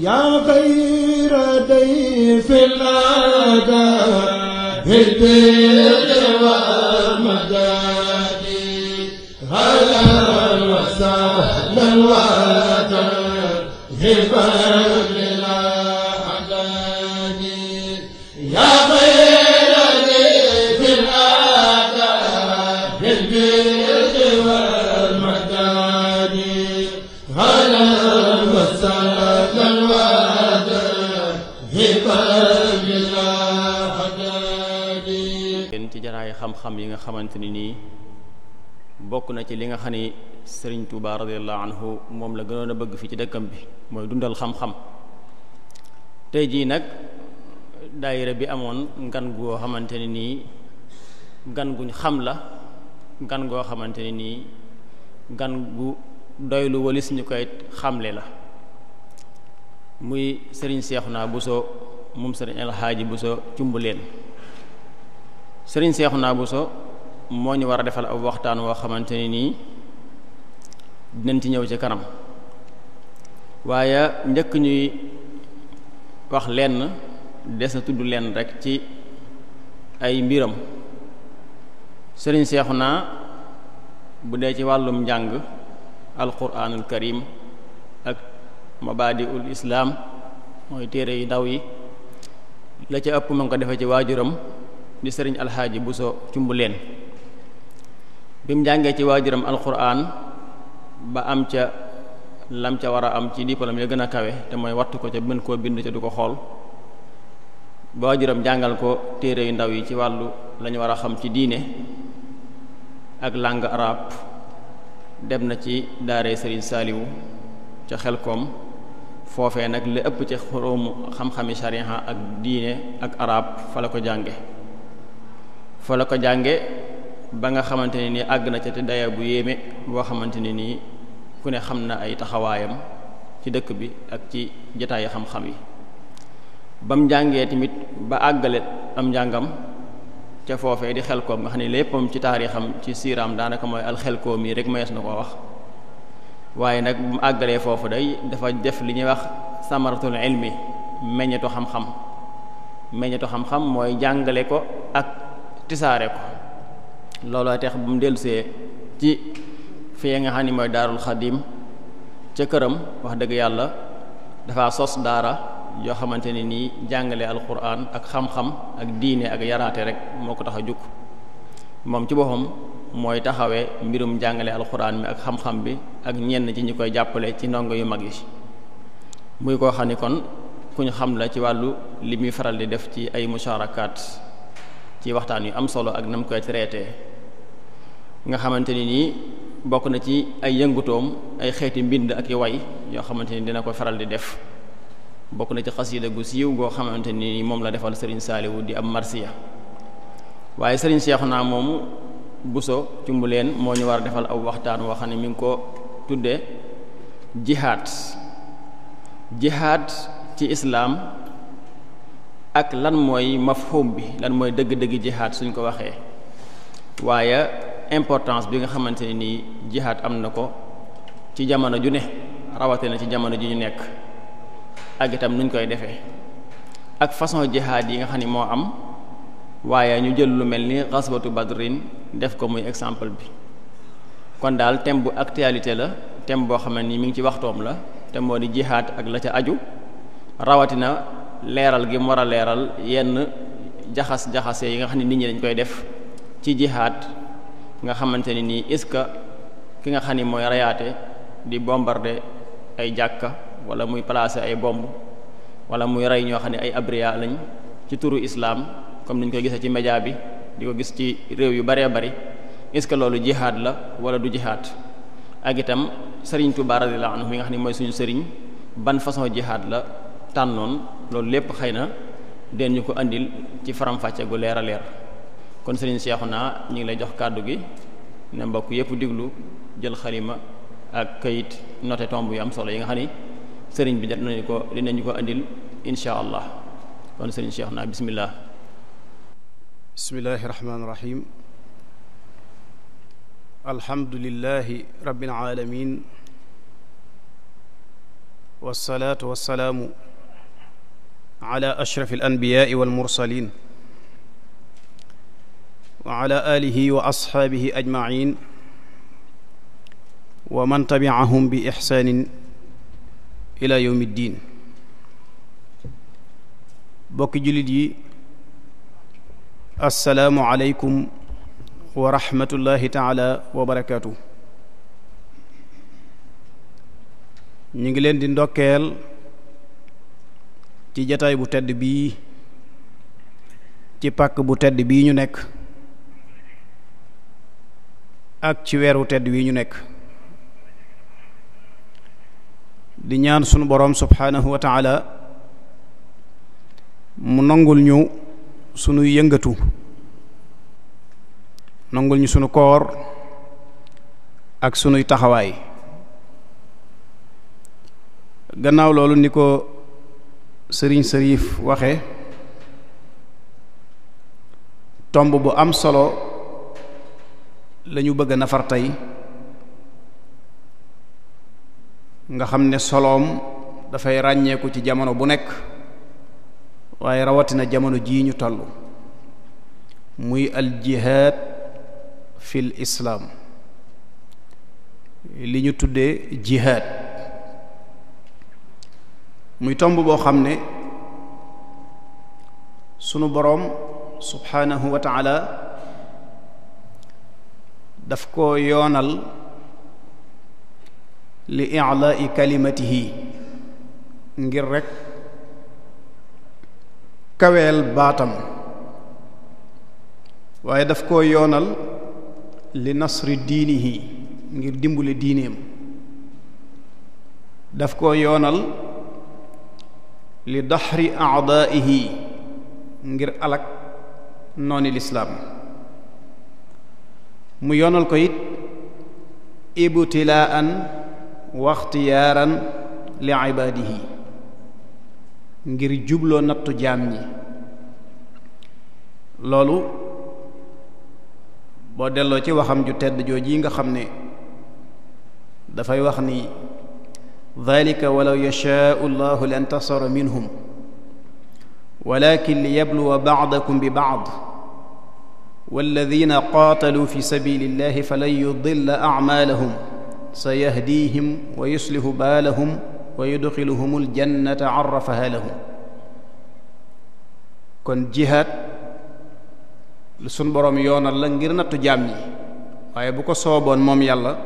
yaa xayra dayfin ataa bil birri wal madaadi ahlan wa sahlan wa tarhiban lil a'daadi yaa xayra dayfin ataa bil birri wal madaadi ahlan wa sahlan wa tarhiban lil a'daadi. ci jaraay xam-xam yi nga xamante ni nii bokk na ci li nga xam ni Sëriñ Tuubaa radiyallahu anhu moom la gënoon a bëgg fi ci dëkkam bi mooy dundal xam-xam. tey jii nag daayira bi amoon ngan goo xamante ni nii gan guñ xam la, gan goo xamante ni nii gan gu doylu walis ñu koy xamle la, muy Sëriñ Seexuna Buso moom Sëriñ Alxaaji Buso Cumbuleen. Sëriñ Seexuna Buso moo ñu war a defal ab waxtaan woo xamante ni nii dinañ ci ñëw ci kanam, waaye njëkk ñuy wax lenn des na tudd lenn rek ci ay mbiram. Sëriñ Seexuna bu dee ci wàllum njàng alquranul karim ak mabadiul islaam mooy téere yu ndaw yi la ca ëpp ma ngi ko defee ci waajuram di Sëriñ Alxaaji Buso Cumbuleen. bi mu jàngee ci waajuram alquran ba am ca lam ca war a am ci diplôme ya gën a kawe te mooy wattu ko ca mën koo bind ca du ko xool, ba waajuram jàngal ko téere yu ndaw yi ci wàllu lañu war a xam ci diine ak langue arabe. dem na ci daaree Sëriñ Saaliwu ca Xelkom, foofee nag li ëpp ci xoroomu xam-xami shariha ak diine ak arab fa la ko jànge ba nga xamante ne nii àgg na ca te daya bu yéeme boo xamante ne nii ku ne xam na ay taxawaayam ci dëkk bi ak ci jotaayu xam-xam yi. ba mu jàngee tamit ba àggale am njàngam ca foofee di Xelkom nga xam ne léppam ci taarixam ci siiraam daanaka mooy alxelkoom yi rek mayees na koo wax, waaye nag bu mu àggalee foofu dafa def li ñuy wax samaratul ilmi, meññetu xam-xam mooy jàngale ko ak tisaare ko. looloo tax bu mu dellusee ci fi nga xam ni mooy daarul xadim ca këram, wax dëgg yàlla dafa sos daara yoo xamante ne nii jàngale alquran ak xam-xam ak diine ak yaraate rek moo ko tax a jukk. moom ci boppam mooy taxawee mbirum jàngale alquran mi ak xam-xam bi ak ñenn ci ñi koy jàppale ci ndongo yu mag yi. muy koo xam ni kon ku ñu xam la ci wàllu li muy faral di def ci ay musharakaat ci waxtaan yu am solo ak nam koy traité, nga xamante ni nii bokk na ci ay yëngutoom ay xeeti mbind ak i way yoo xamante ni dina ko faral di def. bokk na ci xasida gu siiw goo xamante ni moom la defal Sëriñ Saaliwu di am marsiya. waaye Sëriñ Seexuna moomu Buso Cumbuleen moo ñu war a defal aw waxtaan woo xam ne mi ngi ko tuddee jihaad ci islaam ak lan mooy mafhum bi, lan mooy dëgg-dëgg jihaad suñ ko waxee, waaye importance bi nga xamante ne nii jihaad am na ko ci jamono ju ne, rawatina ci jamono ji ñu nekk, ak itam nuñ koy defee ak façon jihaad yi nga xam ni moo am. waaye ñu jël lu mel ni xaswatu badrin def ko muy exemple bi. kon daal thème bu actualité la, thème boo xam ne ni mi ngi ci waxtoom la, te moo di jihaad ak la ca aju, rawatina leeral gi mu war a leeral yenn jaxase yi nga xam ne nit ñi dañ koy def ci jihaad, nga xamante ni nii est-ce que ki nga xam ni mooy rayaate di bombarder ay jàkka wala muy placer ay bomb wala muy rey ñoo xam ne ay abriya lañ ci turu islam, comme niñ koy gisee ci média bi di ko gis ci réew yu baree bari, est-ce que loolu jihaad la wala du jihaad? ak itam Sëriñ Tuubaa radiyallahu anhu mi nga xam ne mooy suñu sëriñ, ban façon jihaad la tànnoon? loolu lépp xëy na den ñu ko andil ci faram-fàcce gu leer a leer. kon Sëriñ Seexuna ñu ngi lay jox kàddu gi ne mbokk yépp diglu, jël xalima ak kayit noté tomb yu am solo yi nga xam ni sëriñ bi dinañu ko andil insha allah. kon Sëriñ Seexuna bismillah. bismillahi rahmaani rahim. alhamdulillahi rabbil alamin wassalaatu wassalaamu ala ashraf alanbiyaai walmursalin wa ala alihi wa asxaabihi ajmain wa man tabiahum bi ixsaanin ila yawmi ddin. bokki jullit yi, assalaamu aleykum wa rahmatullahi taala wa barakaatu. ñu ngi leen di ndokkeel ci jataay bu tedd bii, ci pàkk bu tedd bii ñu nekk ak ci weeru tedd bii ñu nekk, di ñaan sunu boroom subhaanahu wa taala mu nangul ñu sunuy yëngatu, nangul ñu sunu koor ak sunuy taxawaay. gannaaw loolu, ni ko sëriñ Sërif waxe, tomb bu am solo lañu bëgg a nafar tey, nga xam ne soloom dafay ràññeeku ci jamono bu nekk, waaye rawatina jamono jii ñu toll, muy al jihaad fil islaam, li ñu tuddee jihaad. muy tomb boo xam ne sunu boroom subhaanahu wa taala daf ko yoonal li i'laa'i kalimatihi, ngir rekk kaweel baatam, waaye daf ko yoonal li nasri diinihi, ngir dimbule diineem. daf ko yoonal li daxri a'daa'ihi, ngir alak nooni lislaam. mu yoonal ko it ibtilaa'an wa ixtiyaaran li ibaadihi, ngir jubloo nattu jaam ñi. loolu boo delloo ci waxam ju tedd jooji nga xam ne dafay wax ni dalika walaw yashaau llahu li intasara minhum walakin liyabluwa ba'dakum bi ba'd walladina qaatalu fi sabilillahi falan yudilla a'malahum sayahdihim wa yuslihu baalahum wa yudxiluhum aljannata arrafaha lahum. kon jihaad lu sun boroom yoonal la ngir nattu jaam ñi, waaye bu ko sooboon moom yàlla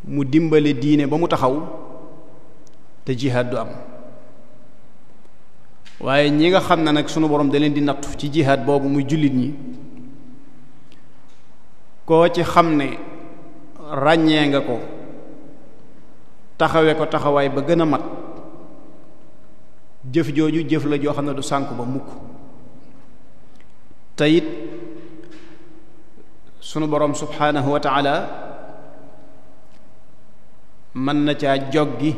mu dimbale diine ba mu taxaw te jihaad du am. waaye ñi nga xam ne nag sunu boroom da leen di nattu ci jihaad boobu muy jullit ñi, koo ci xam ne ràññee nga ko, taxawe ko taxawaay ba gën a mat, jëf jooju jëf la joo xam ne du sànku ba mukk. te it sunu boroom subhaanahu wa taala mën na caa joggi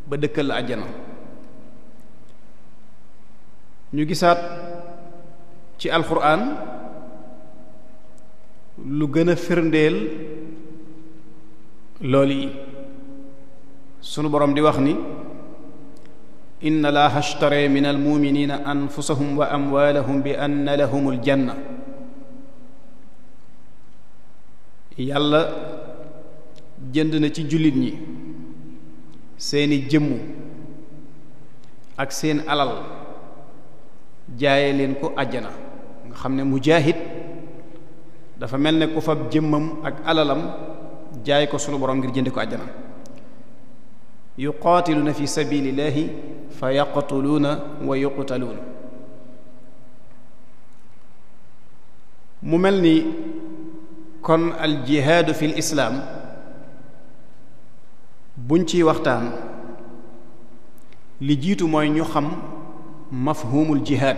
ba dëkkal la àjjana. ñu gisaat ci alxuraan lu gën a firndeel loolu yi. sunu boroom di wax ni inna allaha ashtara min almuminina anfusahum wa amwalahum bi anna lahumul janna. yàlla jënd na ci jullit ñi seeni jëmm ak seen alal, jaaye leen ko àjjana. nga xam ne mujaahid dafa mel ne ku fab jëmmam ak alalam jaay ko sunu borom ngir jënd ko àjjana. yuqaatiluuna fi sabilillahi fa yaqtuluuna wa yuqtaluuna. mu mel ni kon al jihaadu fi l islaam buñ ciy waxtaan, li jiitu mooy ñu xam mafhumul jihaad.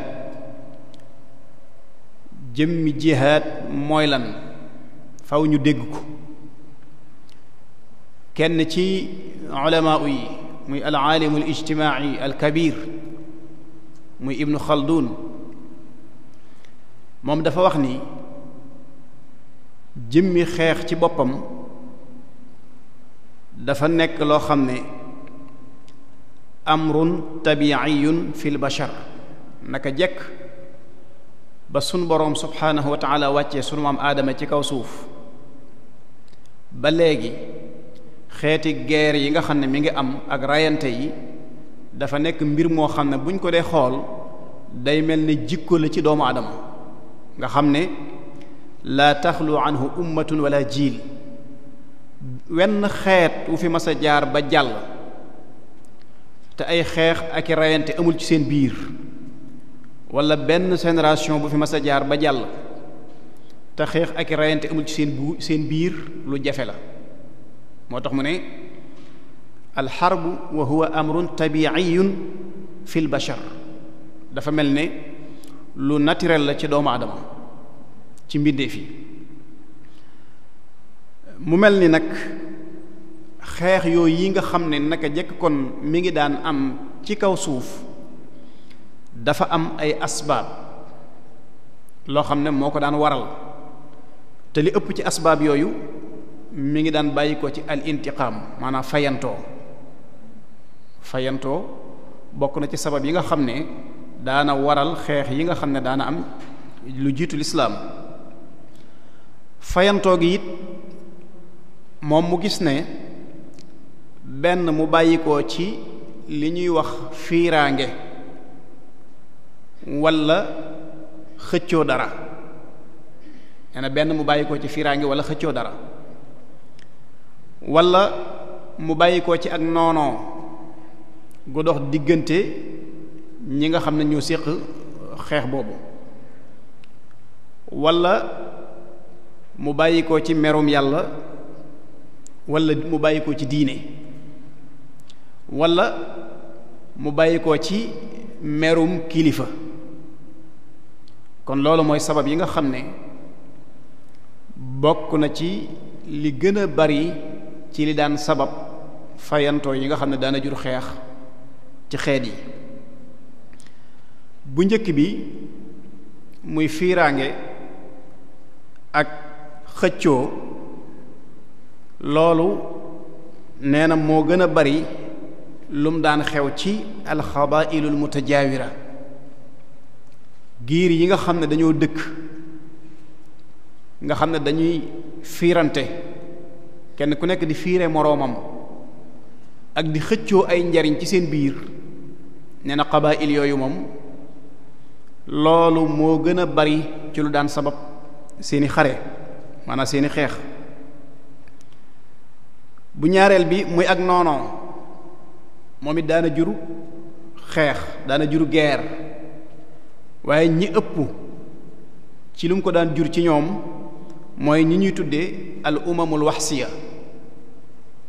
jëmmi jihaad mooy lan, faw ñu dégg ko. kenn ci ulamaa yi muy al aalimu al ijtimaa'i al kabir muy ibnu xaldun, moom dafa wax ni jëmmi xeex ci boppam dafa nekk loo xam ne amrun tabiiyun fil bashar naka jekk ba sun boroom subhaanahu wa taala wàccee sunu maam aadama ci kaw suuf ba léegi xeeti guerre yi nga xam ne mi ngi am ak rayante yi dafa nekk mbir moo xam ne buñ ko dee xool day mel ne jikko la ci doomu aadama nga xam ne laa taxlu anhu ummatun wala jiil wenn xeet wu fi mas a jaar ba jàll te ay xeex ak i rayante amul ci seen biir wala benn génération bu fi mas a jaar ba jàll te xeex ak i rayante amul ci seen biir lu jafe la moo tax mu ne alxarbu wa huwa amrun tabiiyun fi l bashar dafa mel ne lu naturel la ci doomu aadama ci mbindeef yi mu mel ni nag xeex yooyu yi nga xam ne naka jekk kon mi ngi daan am ci kaw suuf dafa am ay asbaab loo xam ne moo ko daan waral te li ëpp ci asbaab yooyu mi ngi daan bàyyi ko ci al intiqaam maanaam fayantoo bokk na ci sabab yi nga xam ne daana waral xeex yi nga xam ne daana am lu jiitu lislaam fayantoo gi it moom mu gis ne benn mu bàyyi ko ci li ñuy wax fiiraange walla xëccoo dara nee na benn mu bàyyi ko ci fiiraange walla xëccoo dara walla mu bàyyi ko ci ak noonoo gu dox diggante ñi nga xam ne ñoo séq xeex boobu walla mu bàyyi ko ci merum yàlla walla mu bàyyi ko ci diine walla mu bàyyi ko ci merum kilifa kon loolu mooy sabab yi nga xam ne bokk na ci li gën a bari ci li daan sabab fayantoo yi nga xam ne daana jur xeex ci xeet yi bu njëkk bi muy fiiraange ak xëccoo loolu nee na moo gën a bari lum daan xew ci alxabailul mutajaawira giir yi nga xam ne dañoo dëkk nga xam ne dañuy fiirante kenn ku nekk di fiire moroomam ak di xëccoo ay njariñ ci seen biir nee na qabail yooyu moom loolu moo gën a bari ci lu daan sabab seeni xare maanaam seeni xeex bu ñaareel bi muy ak noonoo moom it daana juru xeex daana juru guerre waaye ñi ëpp ci lu mu ko daan jur ci ñoom mooy ñi ñuy tuddee al umamul waxsiya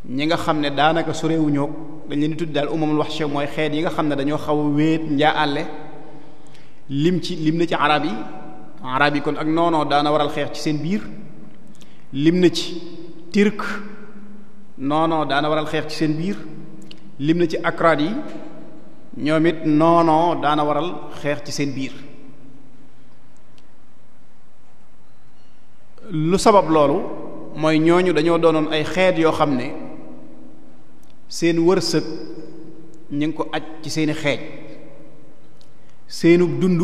ñi nga xam ne daanaka sorewuñoo dañ leen di tuddee al umamul waxsiya mooy xeet yi nga xam ne dañoo xaw a wéet njaa àlle lim na ci arab yi kon ak noonoo daana waral xeex ci seen biir lim na ci turc noonoo daana waral xeex ci seen biir lim na ci akraad yi ñoom it noonoo daana waral xeex ci seen biir lu sabab loolu mooy ñooñu dañoo doonoon ay xeet yoo xam ne seen wërsëg ñu ngi ko aj ci seeni xeej seenub dund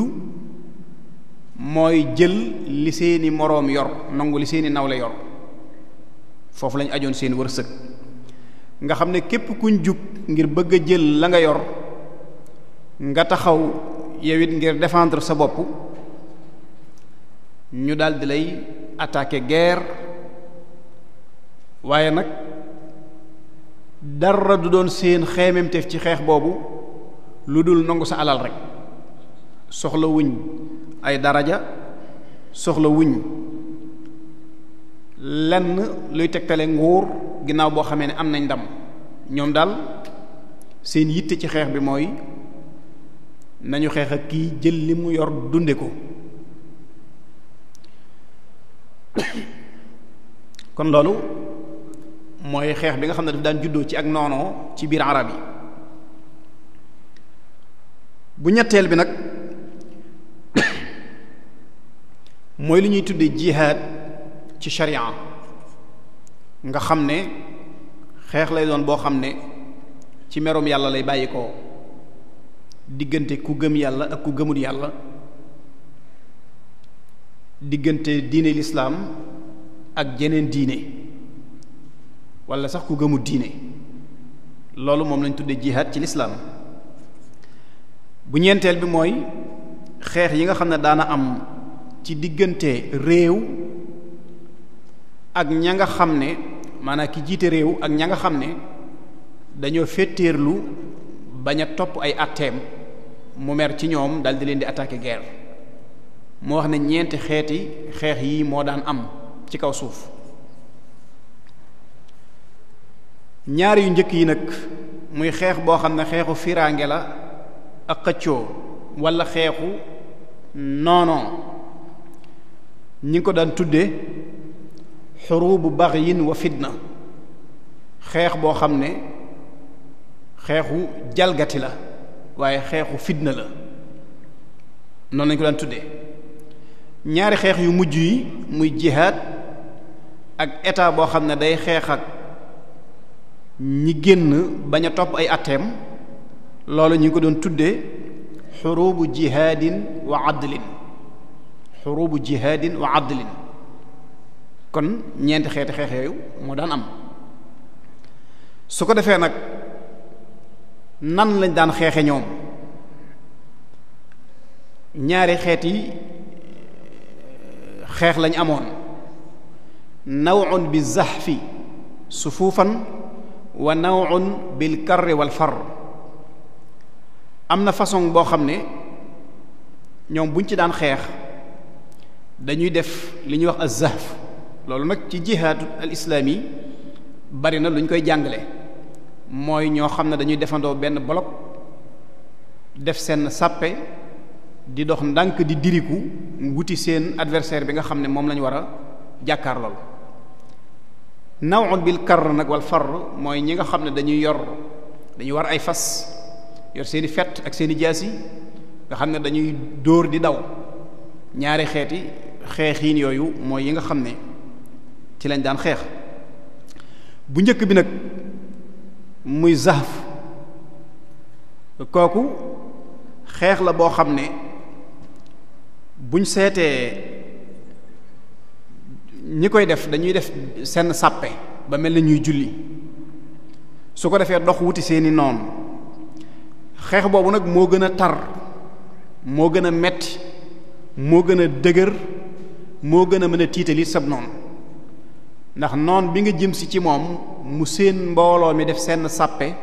mooy jël li seeni moroom yor nangu li seeni nawle yor foofu lañu ajoon seen wërsëg nga xam ne képp kuñ jug ngir bëgg a jël la nga yor nga taxaw yow it ngir défendre sa bopp ñu daldi lay attaquer guerre waaye nag dara du doon seen xeememteef ci xeex boobu lu dul nangu sa alal rek soxla wuñ ay daraja soxla wuñ lenn luy tegtale nguur ginnaaw boo xamee ne am nañ ndam ñoom daal seen yitte ci xeex bi mooy nañu xeex ak kii jël li mu yor dunde ko kon loolu mooy xeex bi nga xam ne daf daan juddoo ci ak noonoo ci biir arab yi bu ñetteel bi nag mooy li ñuy tuddee jihaad ci sharia nga xam ne xeex lay doon boo xam ne ci merum yàlla lay bàyyi ko diggante ku gëm yàlla ak ku gëmul yàlla, diggante diine lislaam ak jeneen diine walla sax ku gëmul diine. loolu moom lañ tudde jihaad ci lislaam. bu ñeenteel bi mooy xeex yi nga xam ne daana am ci diggante réew ak ña nga xam ne maanaam ki jiite réew ak ña nga xam ne dañoo féeteerlu bañ a topp ay atteem mu mer ci ñoom dal di leen di attaquer guerre. moo wax ne ñeenti xeeti xeex yi moo daan am ci kaw suuf. ñaar yu njëkk yi nag muy xeex boo xam ne xeexu fiiraange la ak xëccoo walla xeexu noonoo, ñi ngi ko daan tudde xurubu baxyin wa fitna, xeex boo xam ne xeexu jalgati la waaye xeexu fitna la, noonu lañ ko daan tudde. ñaari xeex yu mujj yi muy jihaad ak état boo xam ne day xeex ak ñi génn bañ a topp ay atteem, loolu ñu ngi ko doon tuddee xurubu jihaadin wa adlin, xurubu jihaadin wa adlin. kon ñeenti xeeti xeex yooyu moo daan am. su ko defee nag nan lañ daan xeexe ñoom? ñaari xeeti xeex lañ amoon, naw'un bi zahfi sufufan wa naw'un bil karri wal far. am na façon boo xam ne ñoom buñ ci daan xeex dañuy def li ñuy wax az-zahf. loolu nag ci jihaadu al islaami bari na lu ñu koy jàngale, mooy ñoo xam ne dañuy defandoo benn bloc def seen sàppe di dox ndànk di diriku wuti seen adversaire bi nga xam ne moom lañu war a jàkkaar lool. naw'un bil karr nag wal far mooy ñi nga xam ne dañuy war ay fas, yor seeni fett ak seeni jaasi, nga xam ne dañuy dóor di daw. ñaari xeeti xeexiin yooyu mooy yi nga xam ne ci lañ daan xeex. bu njëkk bi nag muy zahf, kooku xeex la boo xam ne buñ seetee ñi koy def dañuy def seen sàppe ba mel na ñuy julli, su ko defee dox wuti seeni noon. xeex boobu nag moo gën a tar, moo gën a metti, moo gën a dëgër, moo gën a mën a tiitali sab noon. ndax noon bi nga jëm si ci moom mu seen mbooloo mi def seen sàppe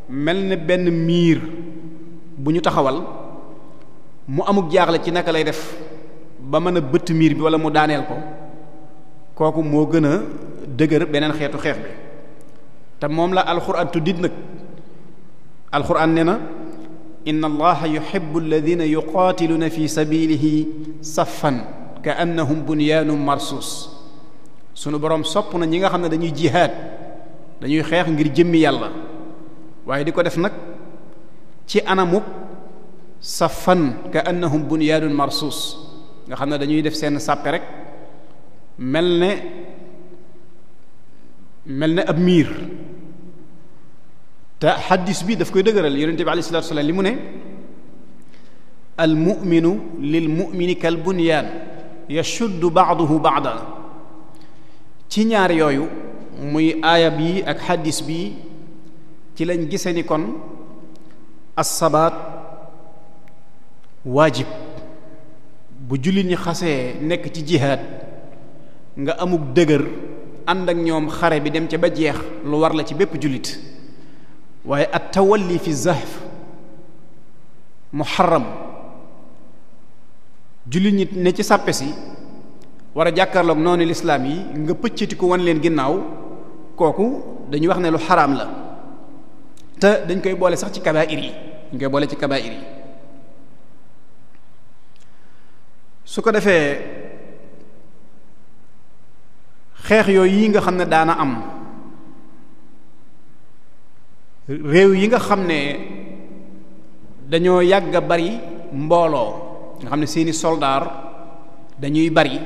mel ne benn miir bu ñu taxawal, mu amuk jaaxle ci naka lay def ba mën a bëtt miir bi wala mu daaneel ko, kooku moo gën a dëgër beneen xeetu xeex bi. te moom la alxuraan tuddit nag. alxuraan ne na inna allaha yuhibbu alladina yuqaatiluuna fi sabilihi saffan ka annahum bunyaanun marsuus. sunu boroom sopp na ñi nga xam ne dañuy jihaad, dañuy xeex ngir jëmmi yàlla, waaye di ko def nag ci anamuk saffan ka annahum bunyaanun marsuus, nga xam ne dañuy def seen sàppe rek mel ne ab miir. te xaddis bi daf koy dëgëral. yonente bi alayhi salaatu wa salaam li mu ne al mu'minu lil mu'mini kal bunyaan yashuddu ba'duhu ba'dan. ci ñaar yooyu muy aaya bi ak xaddis bi ci lañ gise ni kon as-sabaat waajib. bu jullit ñi xasee nekk ci jihaad nga amuk dëgër ànd ak ñoom xare bi dem ca ba jeex, lu war la ci bépp jullit. waaye at tawalli fi zahf muharram. jullit ñi ne ci sàppe si war a jàkkaarloog noonu lislaam yi nga pëccati ko wan leen ginnaaw, kooku dañuy wax ne lu xaraam la. te dañ koy boole sax ci kabaa'ir yi, dañ koy boole ci kabaa'ir yi. su ko defee xeex yooyu yi nga xam ne daana am, réew yi nga xam ne dañoo yàgg a bari mbooloo, nga xam ne seeni soldaar dañuy bari,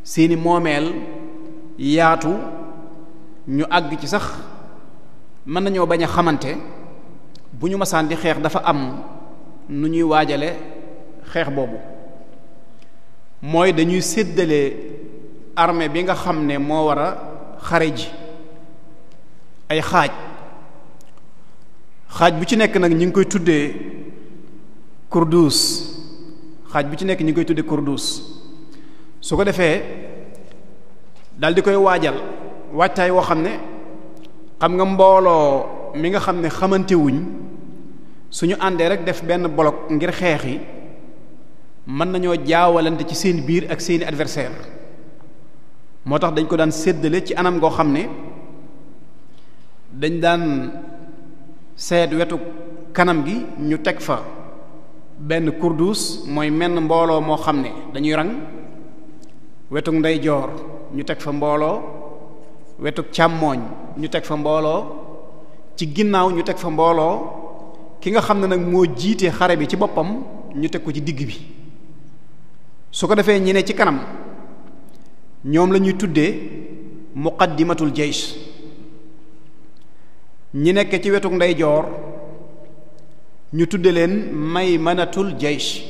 seeni moomeel yaatu, ñu àgg ci sax mën nañoo bañ a xamante bu ñu masaan di xeex dafa am nu ñuy waajale xeex boobu mooy dañuy séddale armée bi nga xam ne moo war a xare ji ay xaaj bu ci nekk nag ñu ngi koy tuddee kurdus xaaj bu ci nekk ñu ngi koy tuddee kurdus su ko defee dal di koy waajal waajtaay woo xam ne xam nga mbooloo mi nga xam ne xamante wuñ suñu àndee rek def benn bloc ngir xeex yi mën nañoo jaawalante ci seen biir ak seeni adversaire moo tax dañ ko daan séddale ci anam goo xam ne dañ daan seet wetu kanam gi ñu teg fa benn kurdus mooy menn mbooloo moo xam ne dañuy rang wetu ndeyjoor ñu teg fa mbooloo wetu càmmooñ ñu teg fa mbooloo ci ginnaaw ñu teg fa mbooloo ki nga xam ne nag moo jiite xare bi ci boppam ñu teg ko ci digg bi su ko defee ñi ne ci kanam ñoom la ñuy tuddee muqaddimatul jaysh ñi nekk ci wetu ndeyjoor ñu tudde leen maymanatul jaysh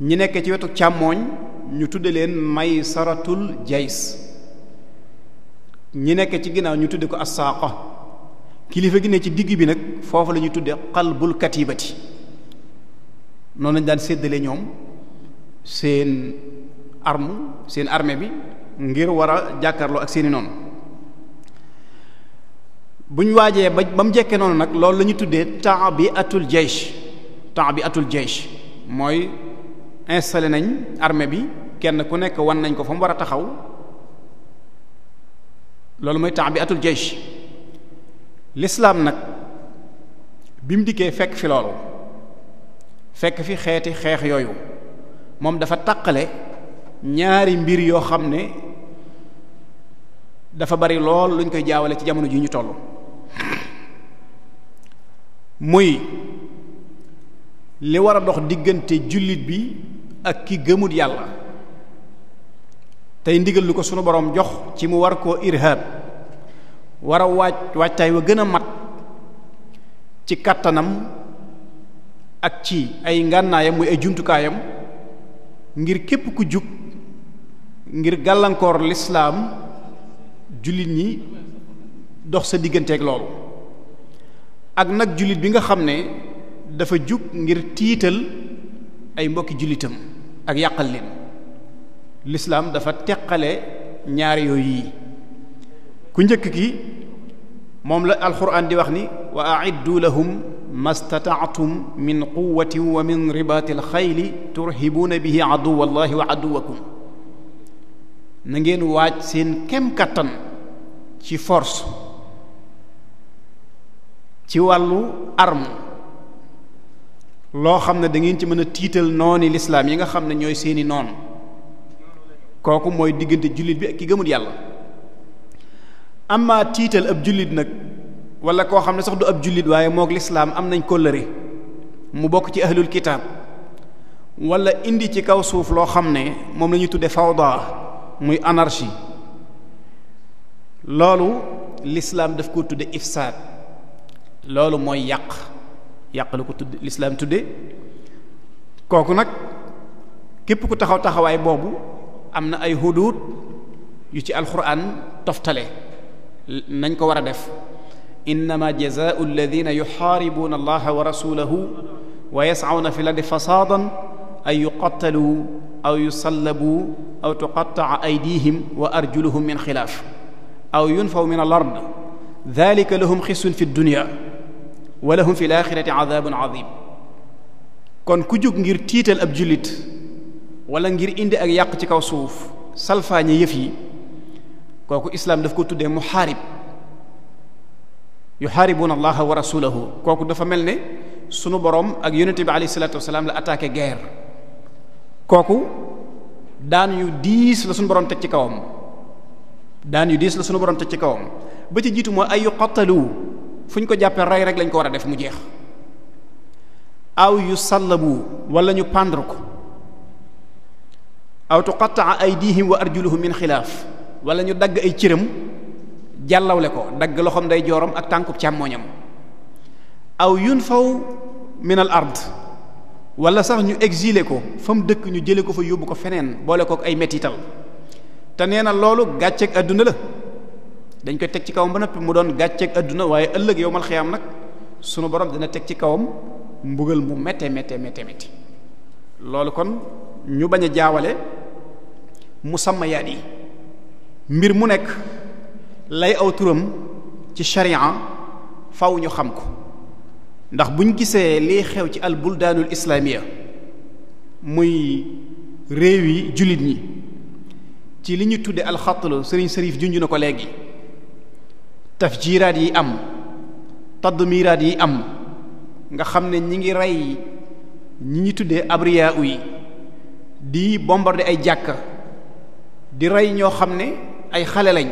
ñi nekk ci wetu càmmooñ ñu tudde leen maysaratul jays ñi nekk ci ginnaaw ñu tudde ko assaaqa kilifa gi ne ci digg bi nag foofu la ñuy tudde qalbul katibati noonu lañ daan séddale ñoom seen armée bi ngir war a jàkkaarloo ak seeni noonu bu ñu waajee ba mu jekkee noonu nag loolu la ñuy tuddee ta'bi'atul jaysh mooy installé nañ armée bi kenn ku nekk wan nañ ko fa mu war a taxaw loolu mooy ta'bi'atul jaysh l'islam nag bi mu dikkee fekk fi loolu fekk fi xeeti xeex yooyu moom dafa taqale ñaari mbir yoo xam ne dafa bari lool luñ koy jaawale ci jamono ji ñu toll muy li war a dox diggante jullit bi ak ki gëmut yàlla tey ndigal lu ko sunu boroom jox ci mu war koo irhab war a waajtaay wa gën a mat ci kàttanam ak ci ay ngànnaayam muy ay jumtukaayam ngir képp ku jug ngir gàllankoor lislaam jullit ñi dox sa digganteeg loolu ak nag jullit bi nga xam ne dafa jug ngir tiital ay mbokki jullitam ak yàqal leen lislaam dafa teqale ñaari yooyu yi ku njëkk ki moom la alquran di wax ni wa a'iddu lahum mastata'tum min quwwatin wa min ribatil xayli turhibuuna bihi aduwallahi wa aduwakum na ngeen waaj seen kem kattan ci force ci wàllu arme loo xam ne da ngeen ci mën a tiital nooni lislaam yi nga xam ne ñooy seeni noon kooku mooy diggante jullit bi ak ki gëmul yàlla amma tiital ab jullit nag wala koo xam ne sax du ab jullit waaye moog lislaam am nañ kóllëre mu bokk ci ahlul kitaab wala indi ci kaw suuf loo xam ne moom la ñuy tudde fawda muy anarchie loolu lislaam daf ko tudde ifsaad loolu mooy yàq la ko tudde lislaam tudde kooku nag képp ku taxaw taxawaay boobu am na ay hudud yu ci alquran toftale nañ ko war a def innama jazaa'u alladhina yuharibuna allaha wa rasulahu wa yas'awna fil ardi fasadan ay yuqattalu aw yusallabu aw tuqatta'a aydihim wa arjuluhum min xilaaf aw yunfaw min al ard dhalika lahum xisun fi dunya wa lahum fi laaxirati adabun azim kon ku jóg ngir tiital ab jullit wala ngir indi ak yàq ci kaw suuf salfaañe yëf yi kooku islaam daf ko tuddee muhaarib yuhaaribuuna allaha wa rasulahu kooku dafa mel ne sunu borom ak yonente bi alayhi salaatu wasalaam la attaqué guerre kooku daan yu diis la sunu borom teg ci kawam ba ci jiitu mooy ay yuqattalu fu ñu ko jàppee rey rek lañ ko war a def mu jeex aw yu sallabu wala ñu pendre ko aw tuqatta'a aydihim wa arjuluhum min xilaaf wala ñu dagg ay cëram jàllawle ko dagg loxoom day jooram ak tànkub càmmooñam aw yunfaw min al ard wala sax ñu exilé ko fa mu dëkk ñu jële ko fa yóbbu ko feneen boole ko ay mettital te nee na loolu gàcceeg àdduna la dañ koy teg ci kawam ba noppi mu doon gàcceeg àdduna waaye ëllëg yowmal xiyaam nag sunu borom dina teg ci kawam mbugal mu métte loolu kon ñu bañ a jaawale musammayaat yi mbir mu nekk lay aw turam ci sharia faw ñu xam ko ndax buñ gisee liy xew ci al buldaanul islaamiya muy réew yi jullit ñi ci li ñu tudde alxatlu sëriñ sërif junj na ko léegi tafjiraat yi am tadmiraat yi am nga xam ne ñi ngi rey ñi ñi tuddee abriya yi di bombarder ay jàkka di rey ñoo xam ne ay xale lañ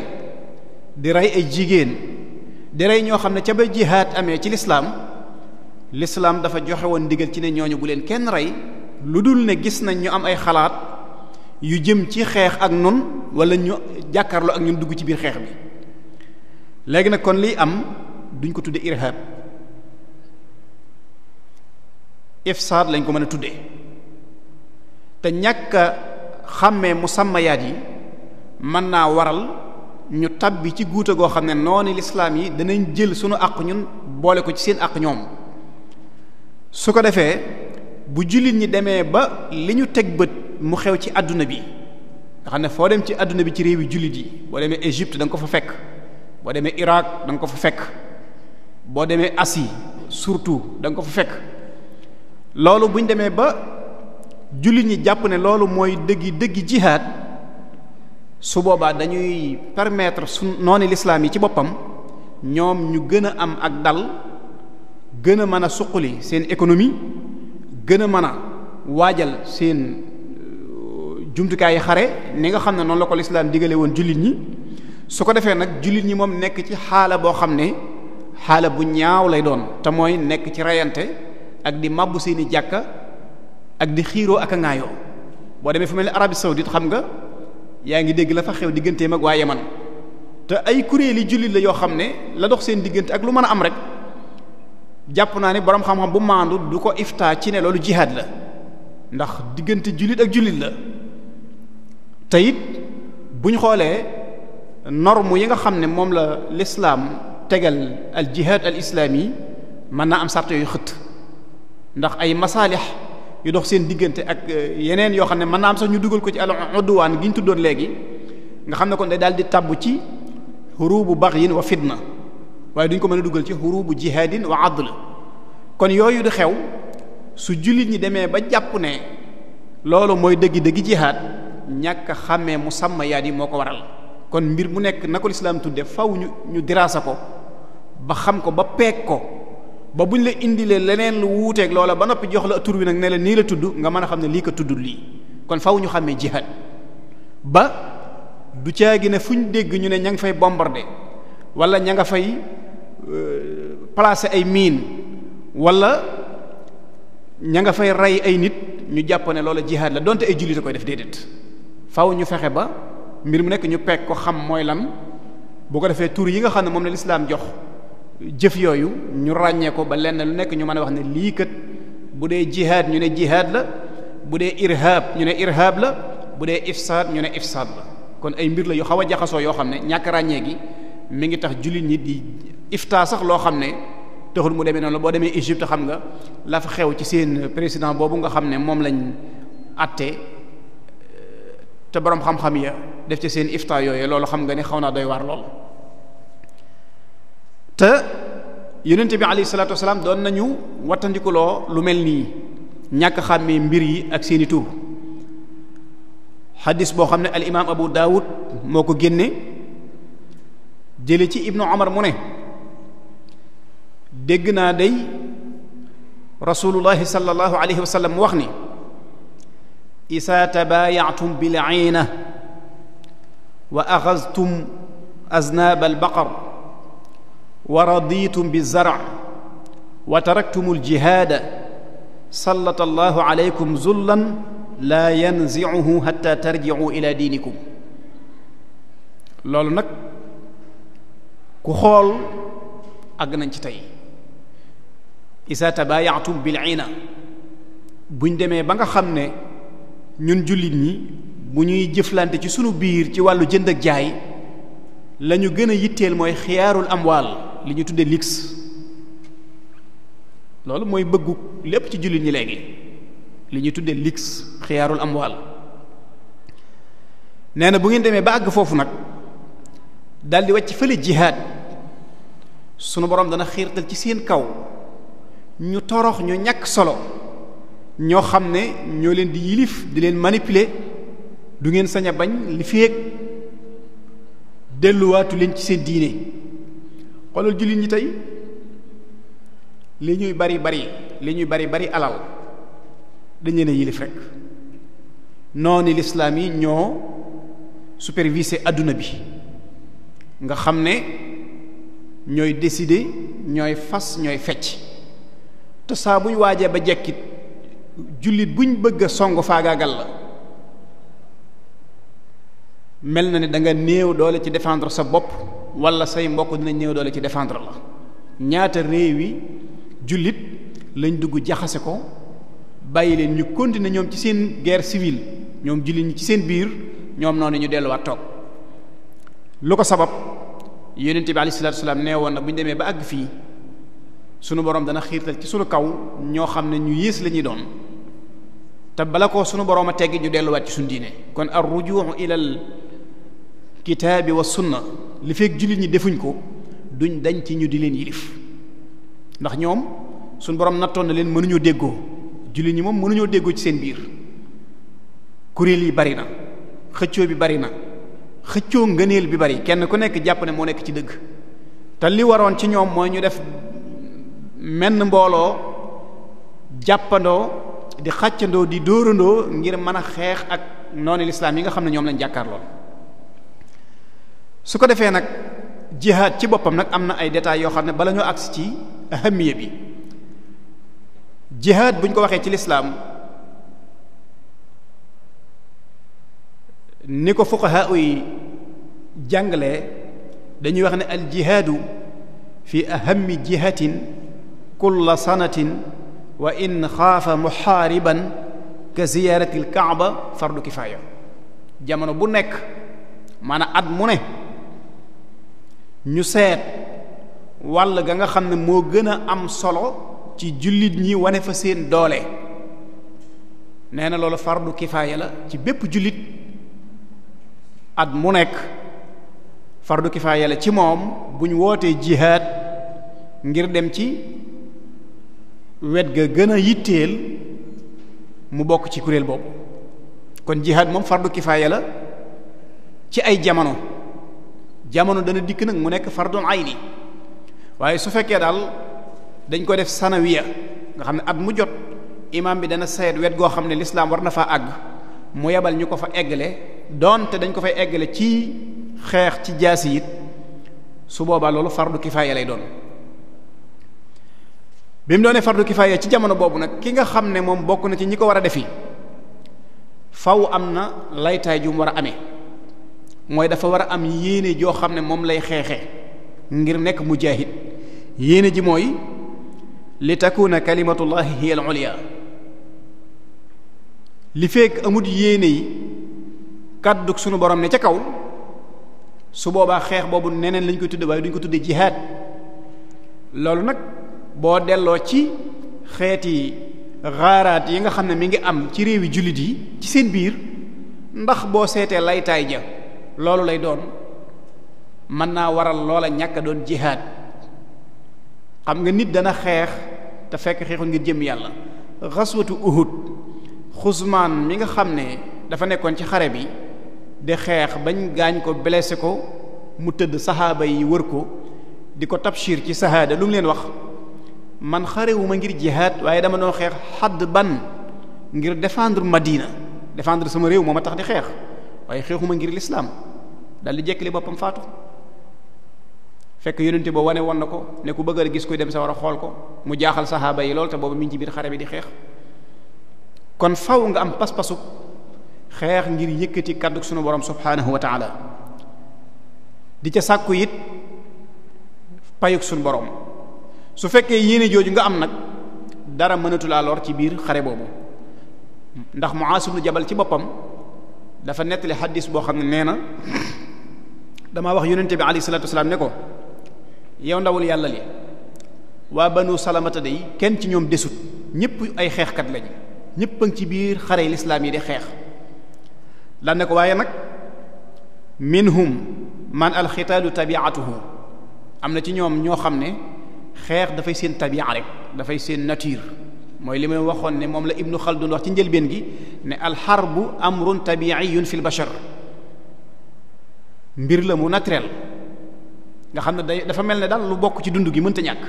di rey ay jigéen di rey ñoo xam ne ca ba jihaad amee ci lislaam dafa joxe woon ndigal ci ne ñooñu bu leen kenn rey lu dul ne gis nañ ñu am ay xalaat yu jëm ci xeex ak nun wala ñu jàkkaarloo ak ñun dugg ci biir xeex bi léegi nag kon liy am duñ ko tudde irhab ifsaad lañ ko mën a tuddee te ñàkk a xàmmee musammayaat yi mën naa waral ñu tabbi ci guuta goo xam ne noonu lislaam yi danañ jël sunu àq ñun boole ko ci seen àq ñoom su ko defee bu jullit ñi demee ba li ñu teg bët mu xew ci àdduna bi nga xam ne foo dem ci àdduna bi ci réewi jullit yi boo demee Égypte da nga ko fa fekk boo demee Irak da nga ko fa fekk boo demee Asie surtout da nga ko fa fekk loolu bu ñu demee ba jullit ñi jàpp ne loolu mooy dëggi jihaad su boobaa dañuy permettre su noonu lislaam yi ci boppam ñoom ñu gën a am ak dal gën a mën a suqali seen économie gën a mën a waajal seen jumtukaay yi xare ni nga xam ne noonu la ko lislaam digale woon jullit ñi su ko defee nag jullit ñi moom nekk ci xaala boo xam ne xaala bu ñaaw lay doon te mooy nekk ci reyante ak di mabbu seeni jàkka ak di xiiroo ak a ŋaayoo boo demee fu mel ni Arabie saoudite xam nga yaa ngi dégg la fa xew digganteem ak waa Yaman te ay kuréeli jullit la yoo xam ne la dox seen diggante ak lu mën a am rek jàpp naa ne boroom xam-xam bu maandu du ko iftaa ci ne loolu jihaad la ndax diggante jullit ak jullit la te it buñ xoolee norme yi nga xam ne moom la lislaam tegal al jihaad al islaami mën naa am sart yooyu xëtt ndax ay masaalix yu dox seen diggante ak yeneen yoo xam ne mën naa am sax ñu dugal ko ci al udwaan gi ñu tuddoon léegi nga xam ne kon day daal di tàbb ci xurubu baxyin wa fitna waaye duñ ko mën a dugal ci xurubu jihaadin wa adl kon yooyu di xew su jullit ñi demee ba jàpp ne loolu mooy dëggi jihaad ñàkk a xàmmee musammayaat yi moo ko waral kon mbir mu nekk na ko lislaam tudde faw ñu diraasa ko ba xam ko ba peeg ko ba buñ la indilee leneen lu wuuteeg loola ba noppi jox la tur wi nag ne la nii la tudd nga mën a xam ne lii ko tuddul lii kon faw ñu xàmmee jihaad ba du caagi ne fu ñu dégg ñu ne ña nga fay bombarder wala ña nga fay placer ay mine wala ña nga fay rey ay nit ñu jàpp ne loola jihaad la donte ay jullit a koy def déedéet faw ñu fexe ba mbir mu nekk ñu peeg ko xam mooy lan bu ko defee tur yi nga xam ne moom la lislaam jox jëf yooyu ñu ràññee ko ba lenn lu nekk ñu mën a wax ne lii kat bu dee jihaad ñu ne jihaad la bu dee irhab ñu ne irhab la bu dee ifsaad ñu ne ifsaad la kon ay mbir la yu xaw a jaxasoo yoo xam ne ñàkk ràññee gi mi ngi tax jullit ñi di iftaa sax loo xam ne taxul mu demee noonu la boo demee Égypte xam nga la fa xew ci seen président boobu nga xam ne moom lañ àtte te boroom xam-xam ya def ci seen iftaa yooyu loolu xam nga ne xaw naa doy waar lool te yonente bi alayhi salaatu wasalaam doon nañu wattandikuloo lu mel nii ñàkk xàmmee mbir yi ak seeni tur xadis boo xam ne al imaam Abu Daawud moo ko génne jële ci ibnu Umar mu ne dégg naa day rasulullahi sallallahu alayhi wa sallam mu wax ni isaa tabaaya'tum bil ayna wa axaztum aznaab al baqar wa raditum bi zar' wa taraktumul jihaada sallata allahu alaykum zullan laa yanzi'uhu hatta tarji'u ila diinikum loolu nag ku xool àgg nañ ci tey isa tabayatum bil ina buñ demee ba nga xam ne ñun jullit ñi bu ñuy jëflante ci sunu biir ci wàllu jënd ak jaay la ñu gën a yitteel mooy xiyaarul amwaal li ñu tuddee lix loolu mooy bëggu lépp ci jullit ñi léegi li ñu tuddee lix xiyaarul amwaal nee na bu ngeen demee ba àgg foofu nag daldi wàcc fële jihaad sunu borom dana xiirtal ci seen kaw ñu torox ñu ñàkk solo ñoo xam ne ñoo leen di yilif di leen manipuler du ngeen sañ a bañ li feek delluwaatu leen ci seen diine xoolal jullit ñi tey li ñuy bari alal dañ leen a yilif rek noonu lislaam yi ñoo superviser adduna bi nga xam ne ñooy décider ñooy fas ñooy fecc te saa buñ waajee ba jekkit jullit buñ bëgg a song faagaagal la mel na ne da nga néew doole ci défendre sa bopp wala say mbokk dina néew doole ci défendre la ñaata réew yi jullit lañ dugg jaxase ko bàyyi leen ñu continuer ñoom ci seen guerre civile ñoom jullit ñi ci seen biir ñoom noonu ñu delluwaat toog lu ko sabab yonent bi alayhi salaatu wasalaam nee woon na bu ñu demee ba àgg fii sunu borom dana xiirtal ci sunu kaw ñoo xam ne ñu yées la ñuy doon te bala ko sunu borom a teggi ñu delluwaat ci sunu diine kon ar rujuu ilal kitaabi wa sunna li fekk jullit ñi defuñ ko duñ dañ ci ñu di leen yilif ndax ñoom sunu borom nattoon na leen mënuñoo déggoo jullit ñi moom mënuñoo déggoo ci seen biir kuréel yi bari na xëccoo bi bari na xëccoo ngëneel bi bari kenn ku nekk jàpp ne moo nekk ci dëgg te li waroon ci ñoom mooy ñu def menn mbooloo jàppandoo di xàccandoo di dóorandoo ngir mën a xeex ak noonu lislaam yi nga xam ne ñoom lañ jàkkaarlool su ko defee nag jihaad ci boppam nag am na ay détails yoo xam ne bala ñoo agsi ci ahamiya bi jihaad buñ ko waxee ci lislaam ni ko fuqahaa yi jàngalee dañuy wax ne al jihaadu fi ahami jihatin kulla sanatin wa in xaafa muxaariban ka ziyaarati al kaaba fardu kifaaya jamono bu nekk maanaam at mu ne ñu seet wàll ga nga xam ne moo gën a am solo ci jullit ñi wane fa seen doole nee na loolu fardu kifaaya la ci bépp jullit at mu nekk fardu kifaaya la ci moom bu ñu wootee jihaad ngir dem ci wet ga gën a yitteel mu bokk ci kuréel boobu kon jihaad moom fardu kifaaya la ci ay jamono dana dikk nag mu nekk fardun ayni waaye su fekkee daal dañ ko def sanawiya nga xam ne at mu jot imaam bi dana sayet wet goo xam ne lislaam war na faa àgg mu yebal ñu ko fa eggale doonte dañ ko fay eggale ci xeex ci jaasi it su boobaa loolu fardu kifaaya lay doon bi mu doonee fardu kifaaya ci jamono boobu nag ki nga xam ne moom bokk na ci ñi ko war a defi faw am na laytaay ju mu war a amee mooy dafa war a am yéene joo xam ne moom lay xeexe ngir nekk mujaahid yéene ji mooy li takuna kalimatullahi hiya al ulya li fekk amut yéene yi kàddug sunu borom ne ca kaw su boobaa xeex boobu neneen lañ koy tudde waaye duñ ko tudde jihaad loolu nag boo delloo ci xeeti xaaraat yi nga xam ne mi ngi am ci réewi jullit yi ci seen biir ndax boo seetee laytaay ja loolu lay doon mën naa waral loola ñàkk a doon jihaad xam nga nit dana xeex te fekk xeexul ngir jëm yàlla xaswatu Uhud Xusmaan mi nga xam ne dafa nekkoon ci xare bi di xeex bañ gaañ ko blessé ko mu tëdd saxaaba yi wër ko di ko tabshir ci sahaada lu mu leen wax man xarewuma ngir jihaad waaye dama doon xeex xadd ban ngir défendre Madina défendre sama réew moo ma tax di xeex waaye xeexuma ngir lislaam dal di jekkali boppam faatu fekk yonente boo wane woon na ko ne ku bëgg a gis kuy dem sa war a xool ko mu jaaxal saxaaba yi loolu te boobu mi ngi ci biir xare bi di xeex kon faw nga am pas-pasu xeex ngir yëkkati kàddu sunu borom subhaanahu wa taala di ca sàkku it payuk suñ borom su fekkee yéene jooju nga am nag dara mënatulaa lor ci biir xare boobu ndax Muaaz ibn Jabal ci boppam dafa nettali xaddis boo xam ne nee na damaa wax yonente bi alayhi salaatu wasalaam ne ko yow ndawul yàlla li waa banu salamata day kenn ci ñoom desut ñëpp ay xeexkat lañ ñëpp a ngi ci biir xare lislaam yi di xeex lan ne ko waaye nag minhum man alxitaalu tabiatuhu am na ci ñoom ñoo xam ne xeex dafay seen tabia rek dafay seen nature mooy li may waxoon ne moom la ibnu xaldun wax ci njëlbeen gi ne alxarbu amrun tabiiyun fi lbashar mbir la mu naturel nga xam ne dafa mel ne daal lu bokk ci dund gi mënta ñàkk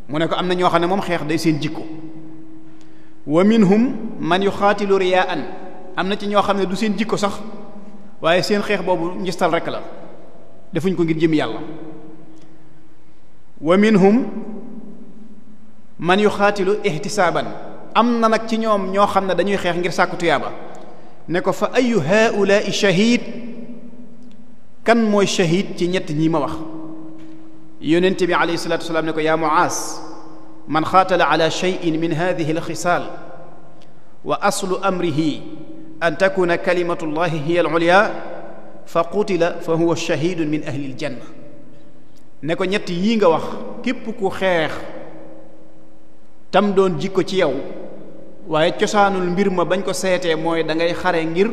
mu ne ko am na ñoo xam ne moom xeex day seen jikko wa minhum man yuxaatilu riyaan am na ci ñoo xam ne du seen jikko sax waaye seen xeex boobu njistal rek la defuñ ko ngir jëm yàlla wa minhum man yuxaatilu ihtisaaban am na nag ci ñoom ñoo xam ne dañuy xeex ngir sàkku tuyaaba ne ko fa ayu haulaai shahid kan mooy shahid ci ñett ñi ma wax yonent bi alayhi salatu wasalaam ne ko yaa Muaaz man xaatala ala cheyin min hadihi alxisaal wa aslu amrihi an takuna kalimatu llahi hiya al-ulya fa qutila fa huwa shahidun min ahli aljanna ne ko ñett yii nga wax képp ku xeex tam doon jikko ci yow waaye cosaanul mbir ma bañ ko seetee mooy da ngay xare ngir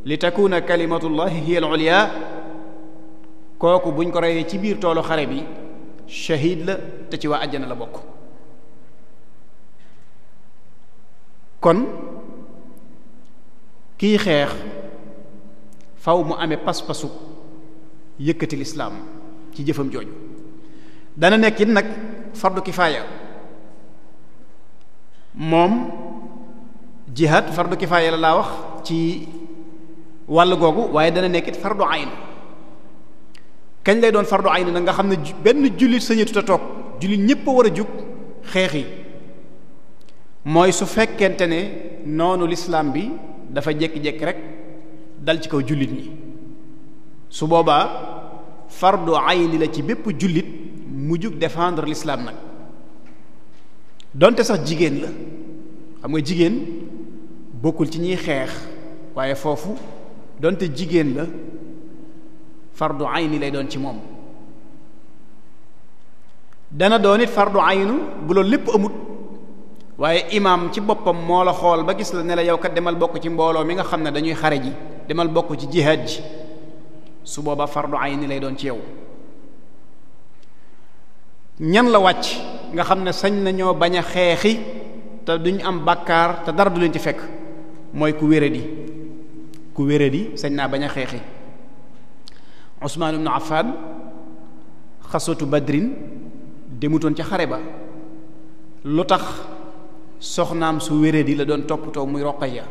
li takuna kalimatullahi hiya al-ulya kooku buñ ko reyee ci biir toolu xare bi shahid la te ci waa àjjana la bokk kon kiy xeex faw mu amee pas-pasu yëkkati lislaam ci jëfam jooju dana nekk it nag fardu kifaaya moom jihaad fardu kifaaya la laa wax ci wàll googu waaye dana nekk it fardu ayn kañ lay doon fardu ayn nag nga xam ne benn jullit sañatut a toog jullit ñépp a war a jug xeexi mooy su fekkente ne noonu lislaam bi dafa jékki-jékki rek dal ci kaw jullit ñi su boobaa fardu ayni la ci bépp jullit mu jug défendre l'islam nag donte sax jigéen la xam nga jigéen bokkul ci ñuy xeex waaye foofu donte jigéen la fardu ayni lay doon ci moom dana doon it fardu aynu bu loolu lépp amut waaye imaam ci boppam moo la xool ba gis la ne la yow kat demal bokk ci mbooloo mi nga xam ne dañuy xare ji demal bokk ci jihaad ji su booba fardu ayni lay doon ci yow ñan la wàcc nga xam ne sañ nañoo bañ a xeexi te duñ am bàkkaar te dara du leen ci fekk mooy ku wéradi sañ naa bañ a xeexi Usmaan ibn Affan xasatu badrin demutoon ca xare ba lu tax soxnaam su wéradi la doon toppatoo muy Roqaya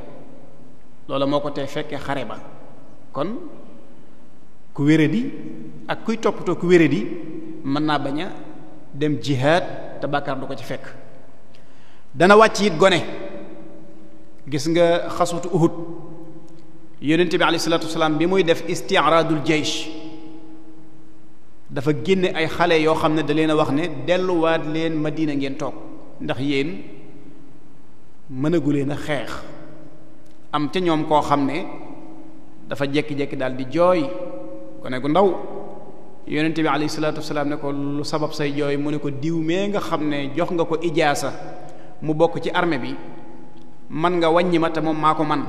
loola moo ko tee fekkee xare ba kon ku wéradi ak kuy toppatoo ku wéradi mën naa bañ a dem jihaad te bàkkaar du ko ci fekk dana wàcc it gone gis nga xaswatu Uhud yonent bi alayhi salaatu wasalaam bi muy def isti'raadul jaysh dafa génne ay xale yoo xam ne da leen a wax ne delluwaat leen Madina ngeen toog ndax yéen mënagu leen a xeex am ca ñoom koo xam ne dafa jekki-jekki daal di jooy gone gu ndaw yonent bi alayhi salaatu wasalaam ne ko lu sabab say jooy mu ne ko diw mee nga xam ne jox nga ko ijaasa mu bokk ci armée bi man nga wàññi ma te moom maa ko man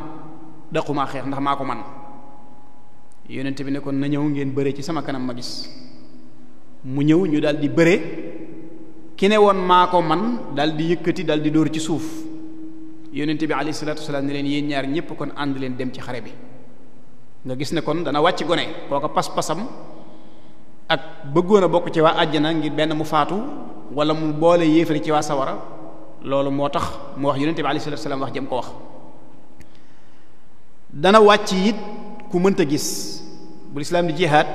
daqumaa xeex ndax maa ko man yonent bi ne ko na ñëw ngeen bëre ci sama kanam ma gis mu ñëw ñu daal di bëre ki ne woon maa ko man daal di yëkkati daal di dóor ci suuf yonent bi alayhi salaatu wasalaam ne leen yéen ñaar ñépp kon ànd leen dem ci xare bi nga gis ne kon dana wàcc gone kooka pas-pasam ak bëggoon a bokk ci waa àjjana ngir benn mu faatu wala mu boole yéefari ci waa sawara loolu moo tax mu wax yonent bi alayhi salaatu wasalaam wax jëm ko wax dana wàcc it ku mënta gis bu lislaam di jihaad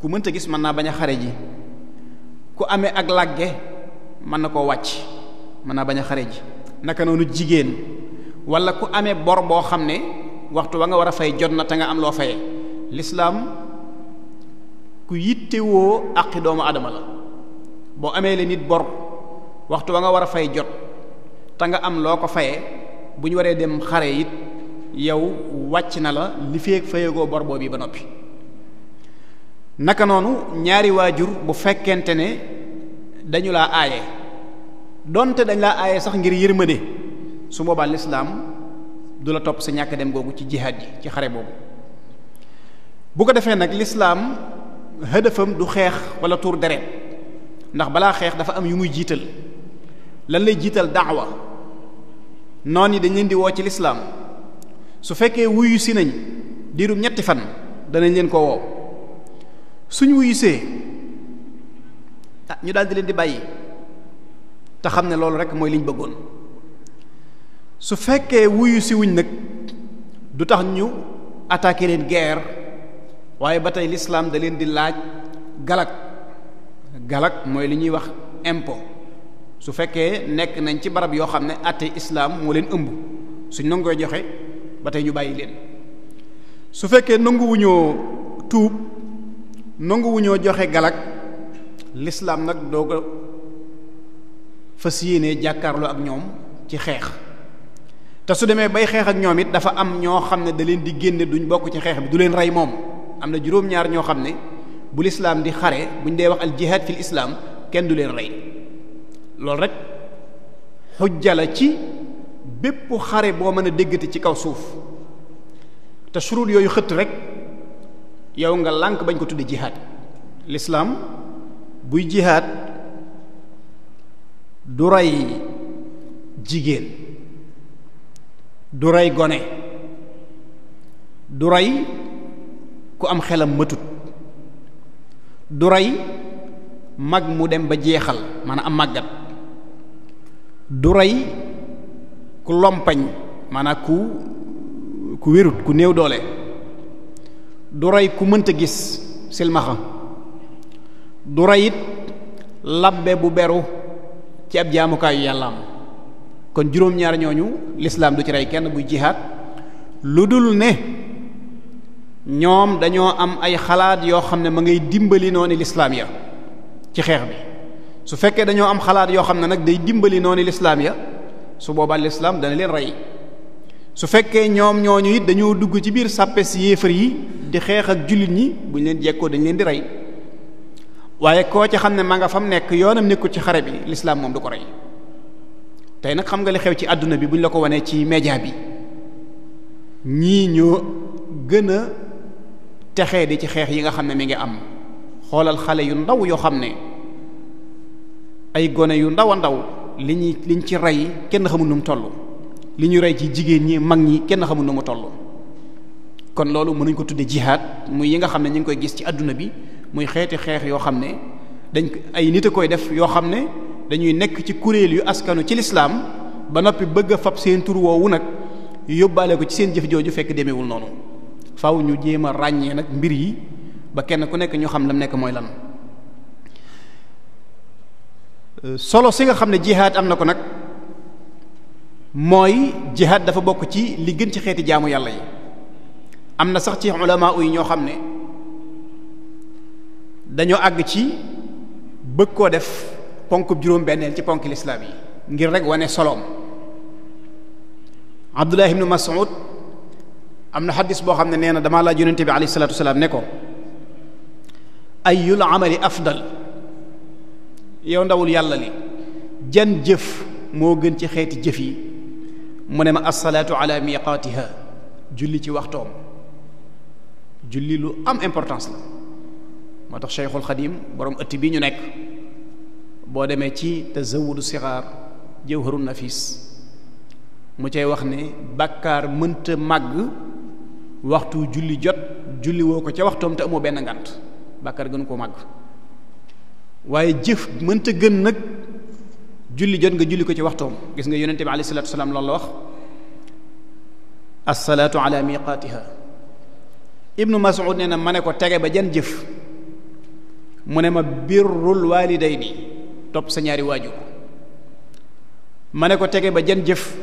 ku mënta gis mën naa bañ a xare ji ku amee ak làgge mën na koo wàcc mën naa bañ a xare ji naka noonu jigéen wala ku amee bor boo xam ne waxtu wa nga war a fay jot na te nga am loo fayee lislaam ku yittewoo àqi doomu adama la boo amee la nit bor waxtu wa nga war a fay jot te nga am loo ko fayee bu ñu waree dem xare it yow wàcc na la li feek fayegoo bor boobu ba noppi. naka noonu ñaari waajur bu fekkente ne dañu laa aaye donte dañ laa aaye sax ngir yërmande su boobaa lislaam du la topp sa ñàkk dem googu ci jihaad yi ci xare boobu. bu ko defee nag lislaam hëdëfam du xeex wala tuur deret ndax balaa xeex dafa am yu muy jiital. lan lay jiital daawa noon yi dañ leen di woo ci lislaam su fekkee wuyu si nañ diirum ñetti fan danañ leen ko woo suñ wuyusee ñu daal di leen di bàyyi te xam ne loolu rek mooy liñ bëggoon. su fekkee wuyu si wuñ nag du tax ñu attaquer leen guerre waaye ba tey lislaam da leen di laaj galak mooy li ñuy wax impôt. su fekkee nekk nañ ci barab yoo xam ne àtte islaam moo leen ëmb suñ nangoo joxe ba tey ñu bàyyi leen. su fekkee nanguwuñoo tuub nanguwuñoo joxe galak lislaam nag doo ko fas yéenee jàkkaarloo ak ñoom ci xeex te su demee bay xeex ak ñoom it dafa am ñoo xam ne da leen di génne duñ bokk ci xeex bi du leen rey moom. am na juróom-ñaar ñoo xam ne bu lislaam di xare buñ dee wax al jihaad fil islaam kenn du leen rey. loolu rek xujja la ci bépp xare boo mën a déggati ci kaw suuf te shuruut yooyu xëtt rek yow nga lànk bañ ko tudde jihaad. lislaam buy jihaad du rey jigéen du rey gone du rey ku am xelam matut du rey mag mu dem ba jeexal maanaam am màggat du rey ku lompañ maanaam ku wérut ku néew doole du rey ku mënta gis silmaxa du rey it labbe bu beru ci ab jaamukaayu yàllaam. kon juróom-ñaar ñooñu lislaam du ci rey kenn buy jihaad lu dul ne ñoom dañoo am ay xalaat yoo xam ne ma ngay dimbali noonu lislaam ya ci xeex bi. su fekkee dañoo am xalaat yoo xam ne nag day dimbali noonu lislaam ya su boobaa lislaam dana leen rey. su fekkee ñoom ñooñu it dañoo dugg ci biir sàppe si yéefar yi di xeex ak jullit ñi buñ leen jekkoo dañ leen di rey waaye koo ci xam ne ma nga fam nekk yoonam nekkul ci xare bi lislaam moom du ko rey. tey nag xam nga li xew ci àdduna bi buñ la ko wanee ci média bi ñii ñoo gën a texee di ci xeex yi nga xam ne mi ngi am. xoolal xale yu ndaw yoo xam ne ay gone yu ndaw a ndaw liñ ci rey kenn xamul nu mu toll li ñu rey ci jigéen ñi mag ñi kenn xamul nu mu toll. kon loolu mënuñ ko tudde jihaad muy yi nga xam ne ñu ngi koy gis ci àdduna bi muy xeeti xeex yoo xam ne ay nit a koy def yoo xam ne dañuy nekk ci kuréel yu askanu ci lislaam ba noppi bëgg a fab seen tur woowu nag yóbbaale ko ci seen jëf jooju fekk demeewul noonu. faaw ñu jéem a ràññee nag mbir yi ba kenn ku nekk ñu xam lam nekk mooy lan. solo si nga xam ne jihaad am na ko nag mooy jihaad dafa bokk ci li gën ci xeeti jaamu yàlla yi. am na sax ci ulama yi ñoo xam ne dañoo àgg ci bëgg koo def ponk juróom-benneel ci ponk lislaam yi ngir rek wane soloom. Abdullah ibn Mas'ud am na xadis boo xam ne nee na damaa laaj yonente bi alayhi salaatu wasalaam ne ko ayyul amali afdal, yow ndawul yàlla li jan jëf moo gën ci xeeti jëf yi. mu ne ma assalaatu ala miqaatiha, julli ci waxtoom. julli lu am importance la. moo tax Cheikhul Xadim borom ëtt bi ñu nekk boo demee ci tazawudu sixaar jawharun nafis mu cay wax ne bàkkaar mënta màgg waxtu julli jot julli woo ko ca waxtoom te amoo benn ngant, bàkkaar gënu koo màgg. waaye jëf mënta gën nag julli jot nga julli ko ci waxtoom. gis nga yonente bi alayhi salaatu wasalaam loolu la wax, assalaatu ala miqaatiha. ibnu Mas'ud nee na ma ne ko tege ba jan jëf, mu ne ma birrul walidayni, topp sa ñaari waajur. ma ne ko tege ba jan jëf,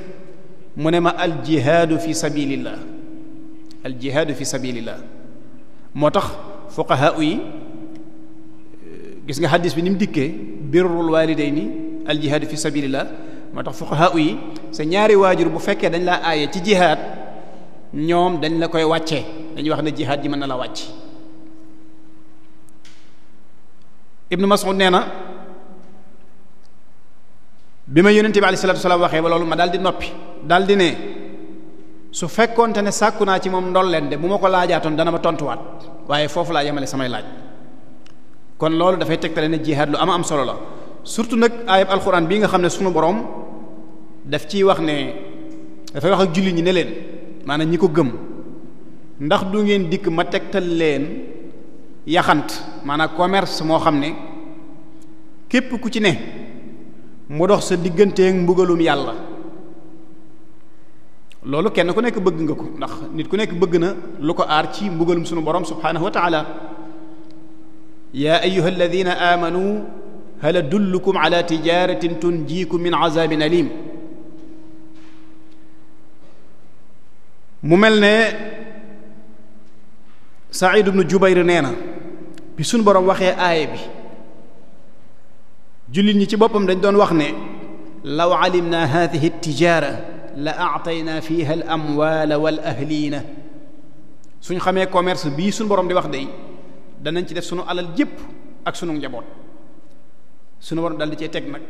mu ne ma aljihaadu fi sabilillah, aljihaadu fi sabilillah. moo tax fuqahaa yi gis nga xaddis bi ni mu dikkee birrul walidayni al jihaad fi sabilillah moo tax fuqaha yi sa ñaari waajur bu fekkee dañ laa aaye ci jihaad ñoom dañ la koy wàccee dañuy wax ne jihaad ji mën na la wàcc. Ibnu Mas'ud nee na bi ma yonente bi alayhi salaatu wasalaam waxee ba loolu ma daal di noppi daal di ne su fekkoonte ne sàkku naa ci moom ndolleen de bu ma ko laajaatoon dana ma tontuwaat waaye foofu laa yemale samay laaj. kon loolu dafay tegtale ne jihaad lu am solo la surtout nag ayab alxuraan bii nga xam ne sunu borom daf ciy wax ne dafay wax ak julli ñi ne leen maanaam ñi ko gëm ndax du ngeen dikk ma tegtal leen yaxant maanaam commerce moo xam ne képp ku ci ne mu dox sa digganteeg mbugalum yàlla. loolu kenn ku nekk bëgg nga ko ndax nit ku nekk bëgg na lu ko aar ci mbugalum sunu borom subhanahu wa taala. yaa ayyuha alladina amanu hal adullukum ala tijaratin tunjiikum min azabin alim. mu mel ne Saïd ibnu Jubayr nee na bi sunu borom waxee aaye bi jullit ñi ci boppam dañ doon wax ne law alimna hadihi tijara la aatayna fiha al amwala wal ahliina suñ xamee commerce bii sunu borom di wax day danañ ci def sunu alal jépp ak sunu njaboot. sunu borom dal di cee teg nag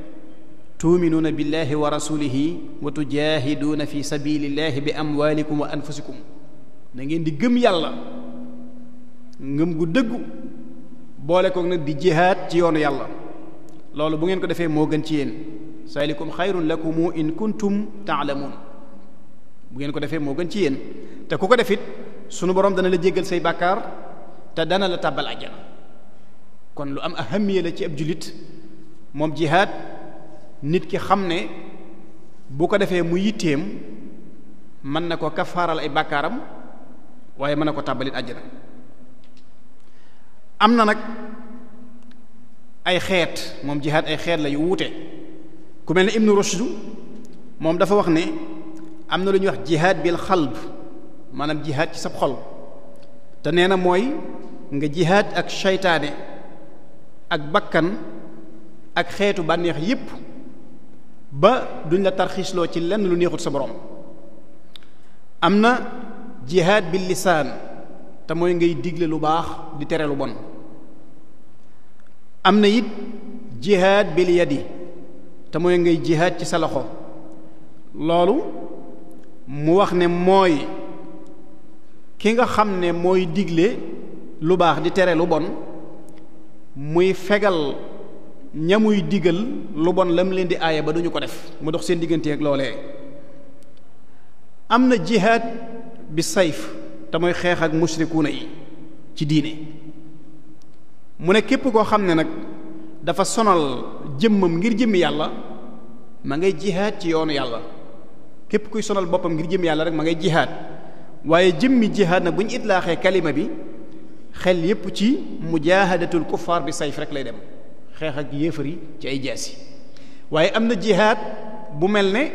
tuuminuuna billahi wa rasulihi wa tujaahiduuna fi sabilillahi bi amwalikum wa anfusikum da ngeen di gëm yàlla ngëm gu dëggu boole ko nag di jihaad ci yoonu yàlla. loolu bu ngeen ko defee moo gën ci yéen saalikum xayrun lakum in kuntum taalamuun bu ngeen ko defee moo gën ci yéen te ku ko defit sunu borom dana la jéggal say bàkkaar te dana la tàbbal àjjana. kon lu am ahamiya la ci ab jullit moom jihaad nit ki xam ne bu ko defee mu yitteem mën na ko kafaaral ay bàkkaaram waaye mën na ko tàbbalit àjjana. am na nag ay xeet moom jihaad ay xeet la yu wuute ku mel ne Ibnu Rushd moom dafa wax ne am na lu ñuy wax jihaad bil xalb maanaam jihaad ci sab xol te nee na mooy nga jihaad ak seytaane ak bakkan ak xeetu bànneex yépp ba duñ la tarxiisloo ci lenn lu neexut sa borom. am na jihaad bil lisaan te mooy ngay digle lu baax di tere lu bon. am na it jihaad bil yadi te mooy ngay jihaad ci sa loxo. loolu mu wax ne mooy ki nga xam ne mooy digle lu baax di tere lu bon muy fegal ñamuy digal lu bon lam leen di aaye ba duñu ko def mu dox seen diggante ak loolee. am na jihaad bi sayf te mooy xeex ak mushrikuuna yi ci diine. mu ne képp koo xam ne nag dafa sonal jëmmam ngir jëmmi yàlla ma ngay jihaad ci yoonu yàlla. képp kuy sonal boppam ngir jëmmi yàlla rek ma ngay jihaad waaye jëmmi jihaad nag bu ñu itlaaxee kalima bi xel yépp ci mujaahadatul kuffaar bi sayf rek lay dem xeex ak yéefar yi ci ay jaasi. waaye am na jihaad bu mel ne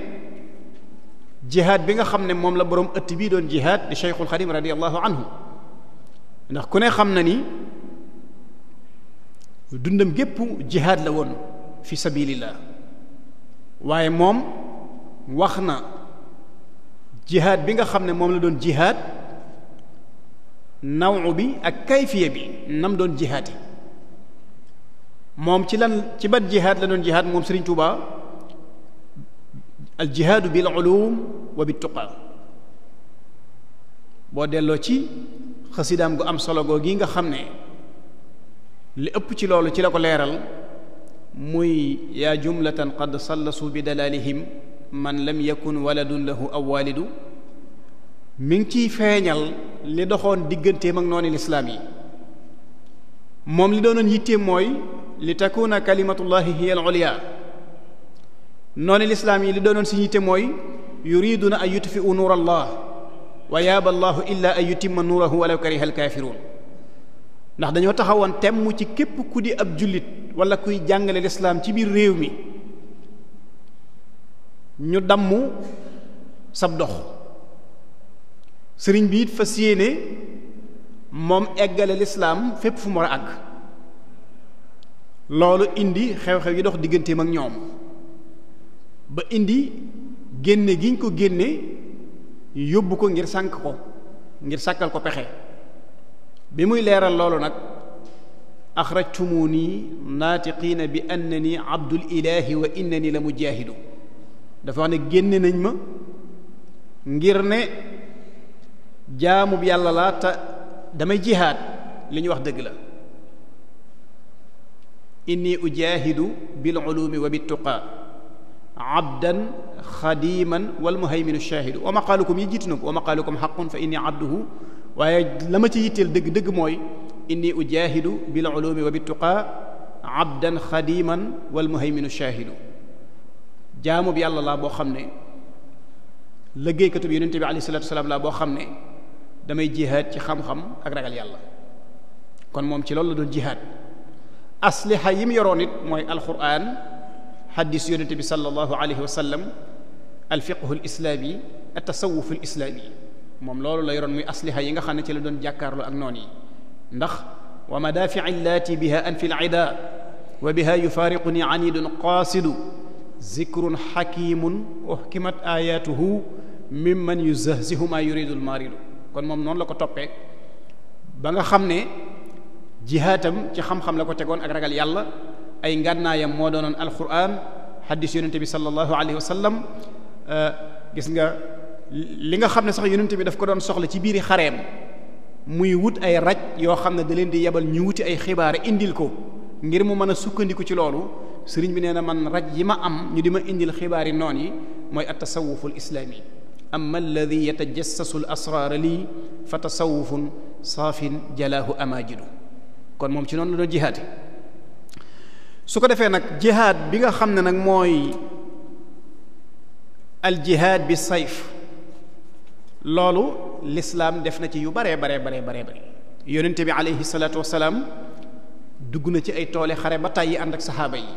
jihaad bi nga xam ne moom la boroom ëtt bii doon jihaad di Cheikhul Xadim radiyallahu anhu ndax ku ne xam na ni dundam gépp jihaad la woon fi sabilillah waaye moom wax na jihaad bi nga xam ne moom la doon jihaad nawu bi ak kayfiya bi nam doon jihaad yi moom ci ban jihaad la doon jihaad moom Sëriñ Tuubaa al jihaadu bil ulum wa bit tuqa boo delloo ci xasidaam gu am solo goo gi nga xam ne li ëpp ci loolu ci la ko leeral muy yaa jumlatan qad sallasu bi dalalihim man lam yakun waladun lahu aw walidu mi ngi ciy feeñal li doxoon digganteem ak noonu lislaam yi. moom li doonoon yitteem mooy li takuna kalimatullahi hiya al ulya noonu lislaam yi li doonoon si yitte mooy yuriduna an yutfi'u nuur allah wa yaaba allahu illa an yutimma nuurahu walaw kariha al kaafiruun ndax dañoo taxawoon temm ci képp ku di ab jullit wala kuy jàngale lislaam ci biir réew mi ñu damm sab dox. sëriñ bi it fas yéene moom eggale lislaam fépp fu mu war a àgg loolu indi xew-xew yi dox digganteem ak ñoom ba indi génne giñ ko génne yóbbu ko ngir sànk ko ngir sàkkal ko pexe bi muy leeral loolu nag axrajtumuni naatiqiina bi annani abdul ilahi wa innani la mujaahidu dafa wax ne génne nañ ma ngir ne jaamub yàlla laa te damay jihaad li ñu wax dëgg la inni ujaahidu bil ulumi wa bit tuqaa abdan xadiman wal muhayminu shaahidu wa maqaalukum yi jiitu na ko wa maqaalukum xaqun fa inni abduhu waaye la ma ci yitteel dëgg-dëgg mooy inni ujaahidu bil ulumi wa bit tuqaa abdan xadiman wal muhayminu shaahidu jaamub yàlla laa boo xam ne liggéeykatu bi yonente bi alayhi salaatu wasalaam laa boo xam ne damay jihaad ci xam-xam ak ragal yàlla kon moom ci loolu la doon jihaad asliha yi mu yoroon it mooy alquran xaddis yonente bi sallallahu alayhi wa sallam alfiqhu alislaami altasawufu alislaami moom loolu la yoroon muy asliha yi nga xam ne ci la doon jàkkaarloo ak noon yi ndax wa madaafici allaati biha anfi lida wa biha yufaariquni anidun qaasidu zikrun xakimun uxkimat ayatuhu mimman yuzahzihu ma yuridu almaaridu kon moom noonu la ko toppee ba nga xam ne jihaatam ci xam-xam la ko tegoon ak ragal yàlla ay ngànnaayam moo doonoon alquran xaddis yonente bi sallallahu alayhi wa sallam gis nga li nga xam ne sax yonente bi daf ko doon soxla ci biiri xareem muy wut ay raj yoo xam ne da leen di yebal ñu wuti ay xibaar indil ko ngir mu mën a sukkandiku ci loolu sëriñ bi nee na man raj yi ma am ñu di ma indil xibaar yi noon yi mooy at tasawufu al islaami amma alladi yatajassasu al asraara lii fa tasawufun saafin jalaahu amaajidu kon moom ci noonu la doon jihaad su ko defee nag jihaad bi nga xam ne nag mooy al jihaad bi sayf loolu lislaam def na ci yu bare yonente bi alayhi salaatu wasalaam dugg na ci ay toole xare ba tàyyi ànd ak saxaaba yi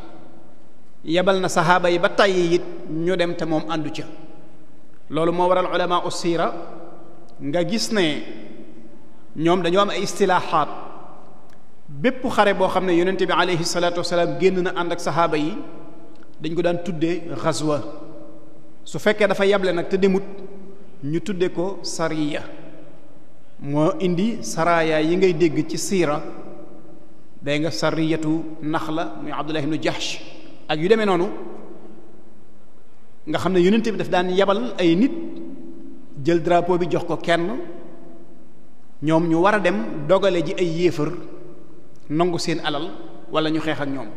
yebal na saxaaba yi ba tàyyi it ñu dem te moom àndu ca loolu moo waral ulama ussira nga gis ne ñoom dañoo am ay istilaaxaat bépp xare boo xam ne yonente bi alayhi salaatu wasalaam génn na ànd ak saxaaba yi dañ ko daan tuddee xazwa su fekkee dafa yeble nag te demut ñu tudde ko sariya moo indi saraya yi ngay dégg ci siira day nga sariyatu Naxla muy Abdullah ibnu Jahsh ak yu demee noonu nga xam ne yonente bi daf daan yebal ay nit jël drapeau bi jox ko kenn ñoom ñu war a dem dogale ji ay yéefar nangu seen alal wala ñu xeex ak ñoom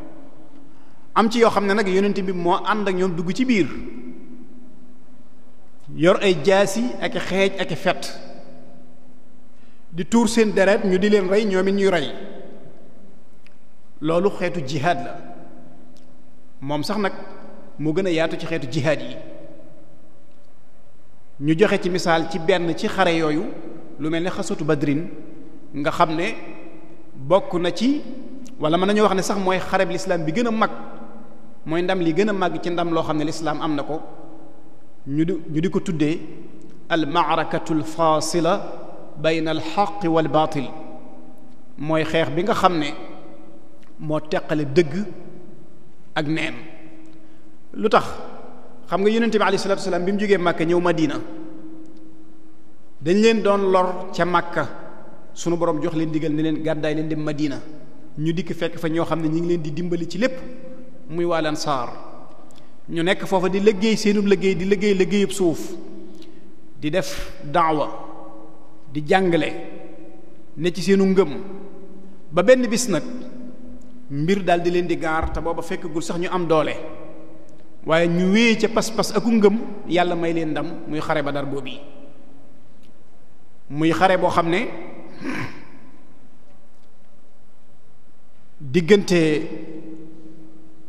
am ci yoo xam ne nag yonente bi moo ànd ak ñoom dugg ci biir yor ay jaasi ak xeej ak fet di tuur seen deret ñu di leen rey ñoom it ñuy rey loolu xeetu jihaad la moom sax nag moo gën a yaatu ci xeetu jihaad yi ñu joxe ci misaal ci benn ci xare yooyu lu mel ne xasatu badrin nga xam ne bokk na ci wala mën nañu wax ne sax mooy xareb lislaam bi gën a mag mooy ndam li gën a mag ci ndam loo xam ne lislaam am na ko ñu di ko tuddee al maarakatu al faasila bayna al xaq wal baatil mooy xeex bi nga xam ne moo teqale dëgg ak neen lu tax xam nga yonente bi alayhi salaatu wasalaam bi mu jógee Màkka ñëw Madina dañ leen doon lor ca Màkka sunu borom jox leen digal ne leen gàddaay leen dem Madina ñu dikk fekk fa ñoo xam ne ñi ngi leen di dimbali ci lépp muy waa Ansaar ñu nekk foofa di liggéey seenub liggéey di liggéeyub suuf di def daawa di jàngale ne ci seenu ngëm ba benn bis nag mbir daal di leen di gaar te booba fekkagul sax ñu am doole waaye ñu wéye ca pas-pas aku ngëm yàlla may leen ndam muy xare Badar boobu muy xare boo xam ne diggante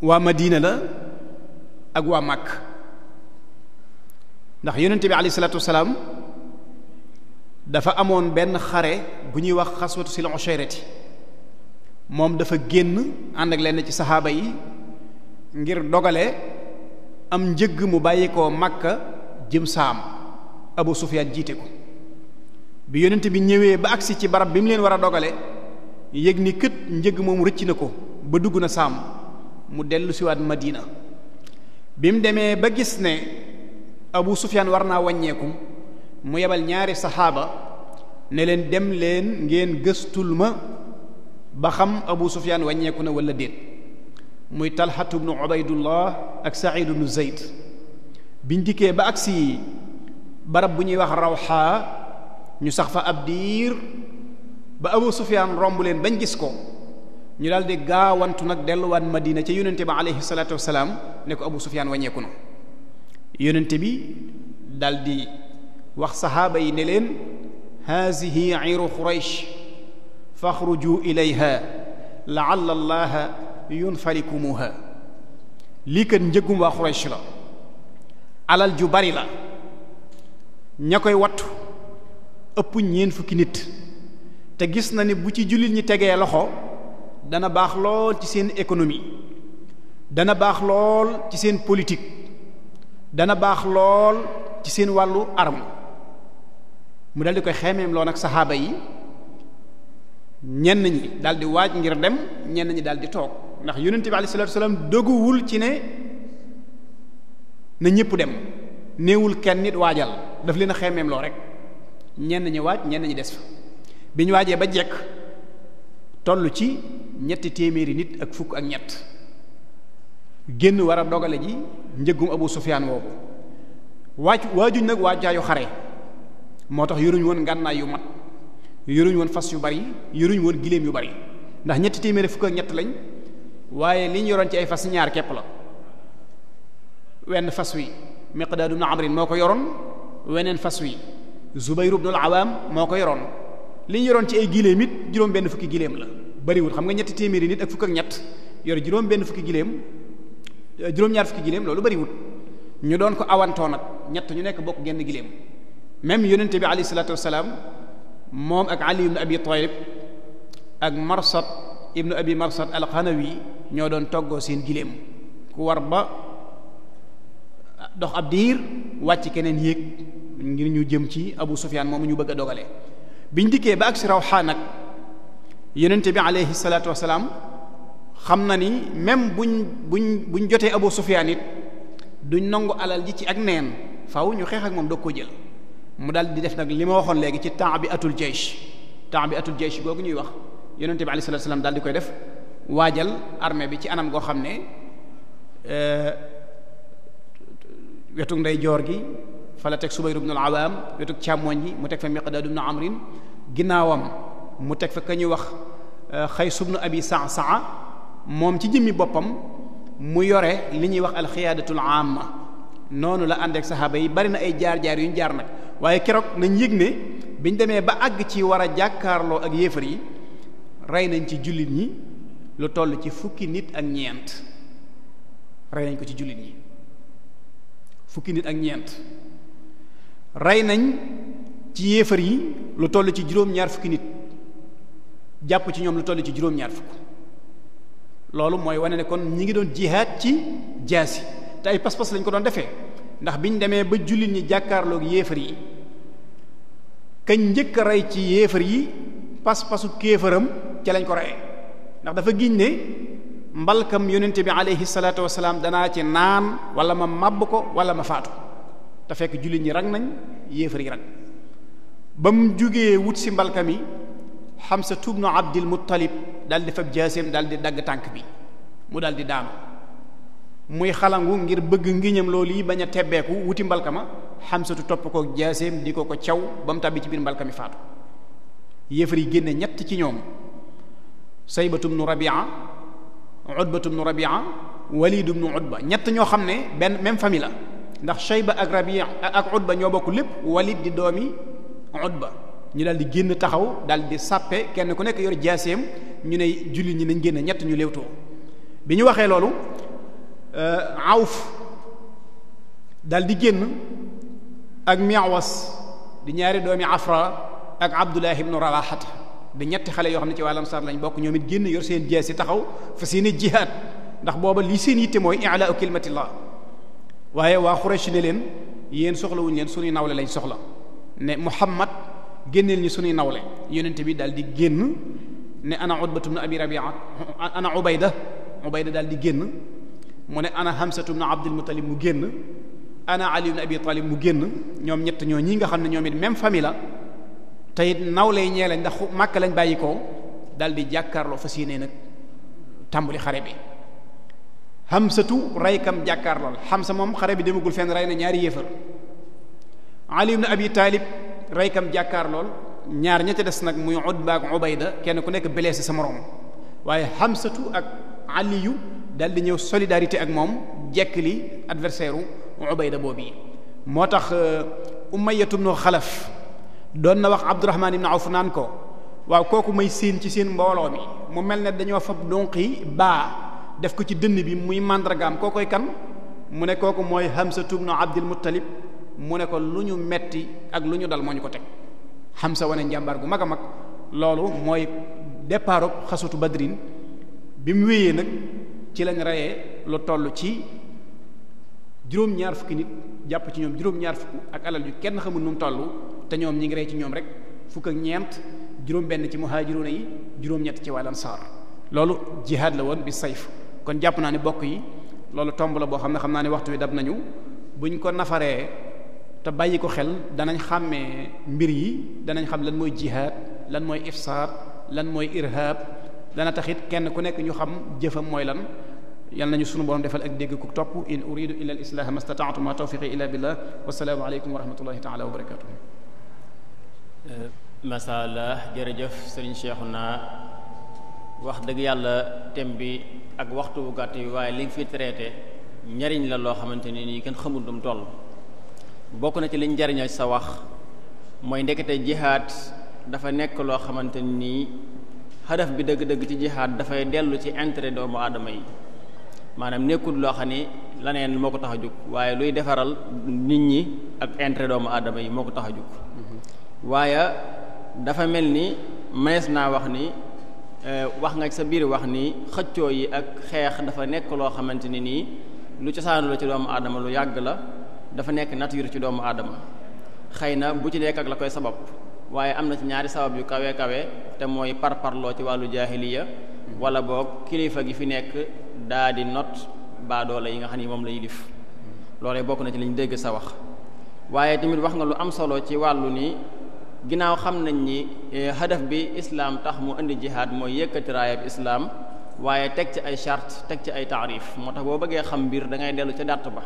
waa Madina la ak waa Màkk ndax yonente bi alayhi salaatu wasalaam dafa amoon benn xare bu ñuy wax xaswatu sil ushayrati moom dafa génn ànd ak lenn ci saxaaba yi ngir dogale am njëgg mu bàyyi ko Makka jëm Saam Abu Sufyaan jiite ko bi yonent bi ñëwee ba agsi ci barab bi mu leen war a dogale yëg ni kët njëgg moom rëcc na ko ba dugg na Saam mu dellu siwaat Madina bi mu demee ba gis ne Abu Sufyaan war naa wàññeeku mu yebal ñaari saxaaba ne leen dem leen ngeen gëstul ma ba xam Abu Sufyaan wàññeeku na wala déet muy Talhatu ibnu Ubaydullah ak Saïd ibnu Zayd biñ dikkee ba agsi barab bu ñuy wax Rawha ñu sax fa ab diir ba Abu Sufyaan romb leen bañ gis ko ñu daal di gaawantu nag delluwaat Madina ca yonente bi alayhi salaatu wasalaam ne ko Abu Sufyaan wàññeeku na yonente bi daal di wax saxaaba yi ne leen haasihi iru Quraysh faxruju ilayha laalla allaha yunfalikumuha lii kat njëggum waa Quraysh la alal ju bari la ña koy wattu ëpp ñeent fukki nit te gis na ni bu ci jullit ñi tegee loxo dana baax lool ci seen économie dana baax lool ci seen politique dana baax lool ci seen wàllu arme mu daldi koy xeemeem loo nag saxaaba yi ñenn ñi daldi waaj ngir dem ñenn ñi daldi toog ndax yonent bi alayhi salaatu wasalaam doguwul ci ne na ñépp dem néewul kenn nit waajal daf leen a xeemeem loo rek ñenn ñi waaj ñenn ñi des fa bi ñu waajee ba jekk toll ci 300 nit ak fukk ak ñett génn war a dogale ji njëggum Abu Sufyaan woowu waajuñ nag waajaayu xare moo tax yoruñ woon ngànnaay yu mat yoruñ woon fas yu bari yoruñ woon giléem yu bari ndax 300 fukk ak ñett lañ waaye li ñu yoroon ci ay fas ñaar képp la wenn fas wi Miqdaad ibn Amr moo ko yoroon weneen fas wi Zubayr ibn al-Awaam moo ko yoroon li ñu yoroon ci ay giléem it juróom benn fukki giléem la bariwul xam nga 300 nit ak fukk ak ñett yor juróom benn fukki giléem juróom-ñaar fukki giléem loolu bariwul ñu doon ko awantoo nag ñett ñu nekk bokk genn giléem même yonente bi alayhi salaatu wasalaam moom ak Ali ibn Abi Talib ak Marsad ibnu Abi Marsad al-Qanawi ñoo doon toggoo seen giléem ku war ba dox ab diir wàcc keneen yéeg ngir ñu jëm ci Abu Sufyaan moomu ñu bëgg a dogale biñ dikkee ba ak si Rawha nag yonente bi alayhi salaatu wasalaam xam na ni même buñ jotee Abu Sufyaan it duñ nangu alal ji ci ak neen faaw ñu xeex ak moom doog koo jël mu daal di def nag li ma waxoon léegi ci ta'bi'atul jaysh googu ñuy wax yonente bi alayhi salaatu wasalaam daal di koy def waajal armée bi ci anam goo xam ne wetu ndeyjoor gi fa la teg Subayr ibn al-Awaam wetu càmmoñ gi mu teg fa Miqdaad ibn Amr ginnaawam mu teg fa ka ñuy wax Xays ibn Abi Sa'sa'a moom ci jëmmi boppam mu yore li ñuy wax alxiyaadatul amma noonu la ànd ak saxaaba yi bari na ay jaar-jaar yu ñu jaar nag waaye keroog nañ yëg ne biñ demee ba àgg ci war a jàkkaarloo ak yéefar yi rey nañ ci jullit ñi lu toll ci fukki nit ak ñeent rey nañ ko ci jullit ñi fukki nit ak ñeent rey nañ ci yéefar yi lu toll ci juróom-ñaar fukki nit jàpp ci ñoom lu toll ci juróom-ñaar fukk loolu mooy wane ne kon ñi ngi doon jihaad ci jaasi te ay pas-pas lañ ko doon defee ndax biñ demee ba jullit ñi jàkkaarloog yéefar yi kañ njëkk a rey ci yéefar yi pas-pasu kéefaram ca lañ ko reyee ndax dafa giñ ne mbalkam yonente bi alayhi salaatu wasalaam danaa ci naan wala ma màbb ko wala ma faatu te fekk jullit ñi rang nañ yéefar yi rang ba mu jógee wut si mbalkam yi Hamza ibn Abdil Muttalib daal di fab jaaseem daal di dagg tànk bi mu daal di daanu muy xalangu ngir bëgg ngiñam loolu yi bañ a tebbeeku wuti mbalkama Hamsatu topp ko jaaseem di ko caw ba mu tàbbi ci biir mbalkami faatu yéefar yi génne ñett ci ñoom Saybatu ibn Rabi'a Utbatu ibn Rabi'a Walid ibn Utba ñett ñoo xam ne benn même famille la ndax Shayba ak Rabi'a ak Utba ñoo bokk lépp Walid di doomi Utba ñu daal di génn taxaw daal di sàppe kenn ku nekk yor jaaseem ñu ne jullit ñi nañ génn ñett ñu léewtoo bi ñu waxee loolu Awf daal di génn ak Mi'was di ñaari doomi Afra ak Abdullah ibn Rawahat di ñetti xale yoo xam ne ci wàllam sar lañ bokk ñoom it génn yor seen jaasi taxaw fa seeni jihaad ndax booba li seen yitte mooy i'laa'u kalimatillah waaye waa Quraysh ne leen yéen soxlawuñu leen suñuy nawle lañ soxla ne Muhammad génneel ñi suñuy nawle yonente bi daal di génn ne ana Utbatu ibn Abi Rabi'a ana Ubayda daal di génn mu ne ana Hamsatu ibn Abdul Muttalib mu génn ana Ali ibn Abi Talib mu génn ñoom ñett ñoo ñi nga xam ne ñoom it même famille la te it nawlay ñee lañ ndax Makka lañ bàyyi ko daal di jàkkaarloo fas yéene nag tàmbali xare bi Hamsatu raykam jàkkaarlool Hamsa moom xare bi demagul fenn rey na ñaari yéefar Ali ibn Abi Talib raykam jàkkaarlool ñaar ña ca des nag muy Utba ak Ubayda kenn ku nekk blessé sa moroom waaye Hamsatu ak Aliyu daal di ñëw solidarité ak moom jekkali adversaire u Ubayda boobu yi moo tax Umayyatu ibn Xalaf doon na wax Abdurahmaan ibn Awf naan ko waaw kooku may séen ci seen mbooloo mi mu mel ne dañoo fab donqi baa def ko ci dënn bi muy màndargaam kookoy kan mu ne kooku mooy Hamsatu ibn Abdul Muttalib mu ne ko lu ñu metti ak lu ñu dal moo ñu ko teg Hamsa wane njàmbaar gu mag a mag loolu mooy départu xasutu Badrin bi mu wéyee nag ci lañ reyee lu toll ci juróom-ñaar fukki nit jàpp ci ñoom juróom-ñaar fukk ak alal yu kenn xamul nu mu toll te ñoom ñi ngi rey ci ñoom rek fukk ak ñeent juróom-benn ci muhaajiruuna yi juróom-ñett ci wàll ansaar loolu jihaad la woon bi sayf kon jàpp naa ne bokk yi loolu tomb la boo xam ne xam naa ne waxtu wi dab nañu buñ ko nafaree te bàyyi ko xel danañ xàmmee mbir yi danañ xam lan mooy jihaad lan mooy ifsaad lan mooy irhab dana taxit kenn ku nekk ñu xam jëfam mooy lan yal nañu sunu borom defal ak dégg ku topp in uridu illa al islaha mastata'tu ma tawfiqi illa billah wassalaamu aleykum wa rahmatullahi taala wa barakatuh masala jërëjëf sëriñ Cheikhouna wax dëgg yàlla thème bi ak waxtu bu gàtt yi waaye li nga fi traité njariñ la loo xamante ni nii kenn xamul dum toll bokk na ci liñ njariñoo sa wax mooy ndekete jihaad dafa nekk loo xamante nii hadaf bi dëgg-dëgg ci jihaad dafay dellu ci intérêt doomu aadama yi maanaam nekkul loo xam ni laneen moo ko tax a jóg waaye luy defaral nit ñi ak intérêt doomu aadama yi moo ko tax a jóg waaye dafa mel ni mënees naa wax ni wax nga ci sa biir wax ni xëccoo yi ak xeex dafa nekk loo xamante ni nii lu cosaanu la ci doomu aadama lu yàgg la dafa nekk nature ci doomu aadama xëy na bu ci nekk ak la koy sabab waaye am na ci ñaari sabab yu kawe kawe te mooy parparloo ci wàllu jaahiliya wala boog kilifa gi fi nekk daa di not baadoola yi nga xam ni moom la yilif loolee bokk na ci liñ dégg sa wax waaye tamit wax nga lu am solo ci wàllu ni ginnaaw xam nañ ni hadaf bi islaam tax mu indi jihaad mooy yëkkati raayab islaam waaye teg ci ay charte teg ci ay taarif moo tax boo bëggee xam mbir da ngay dellu ca dàtt ba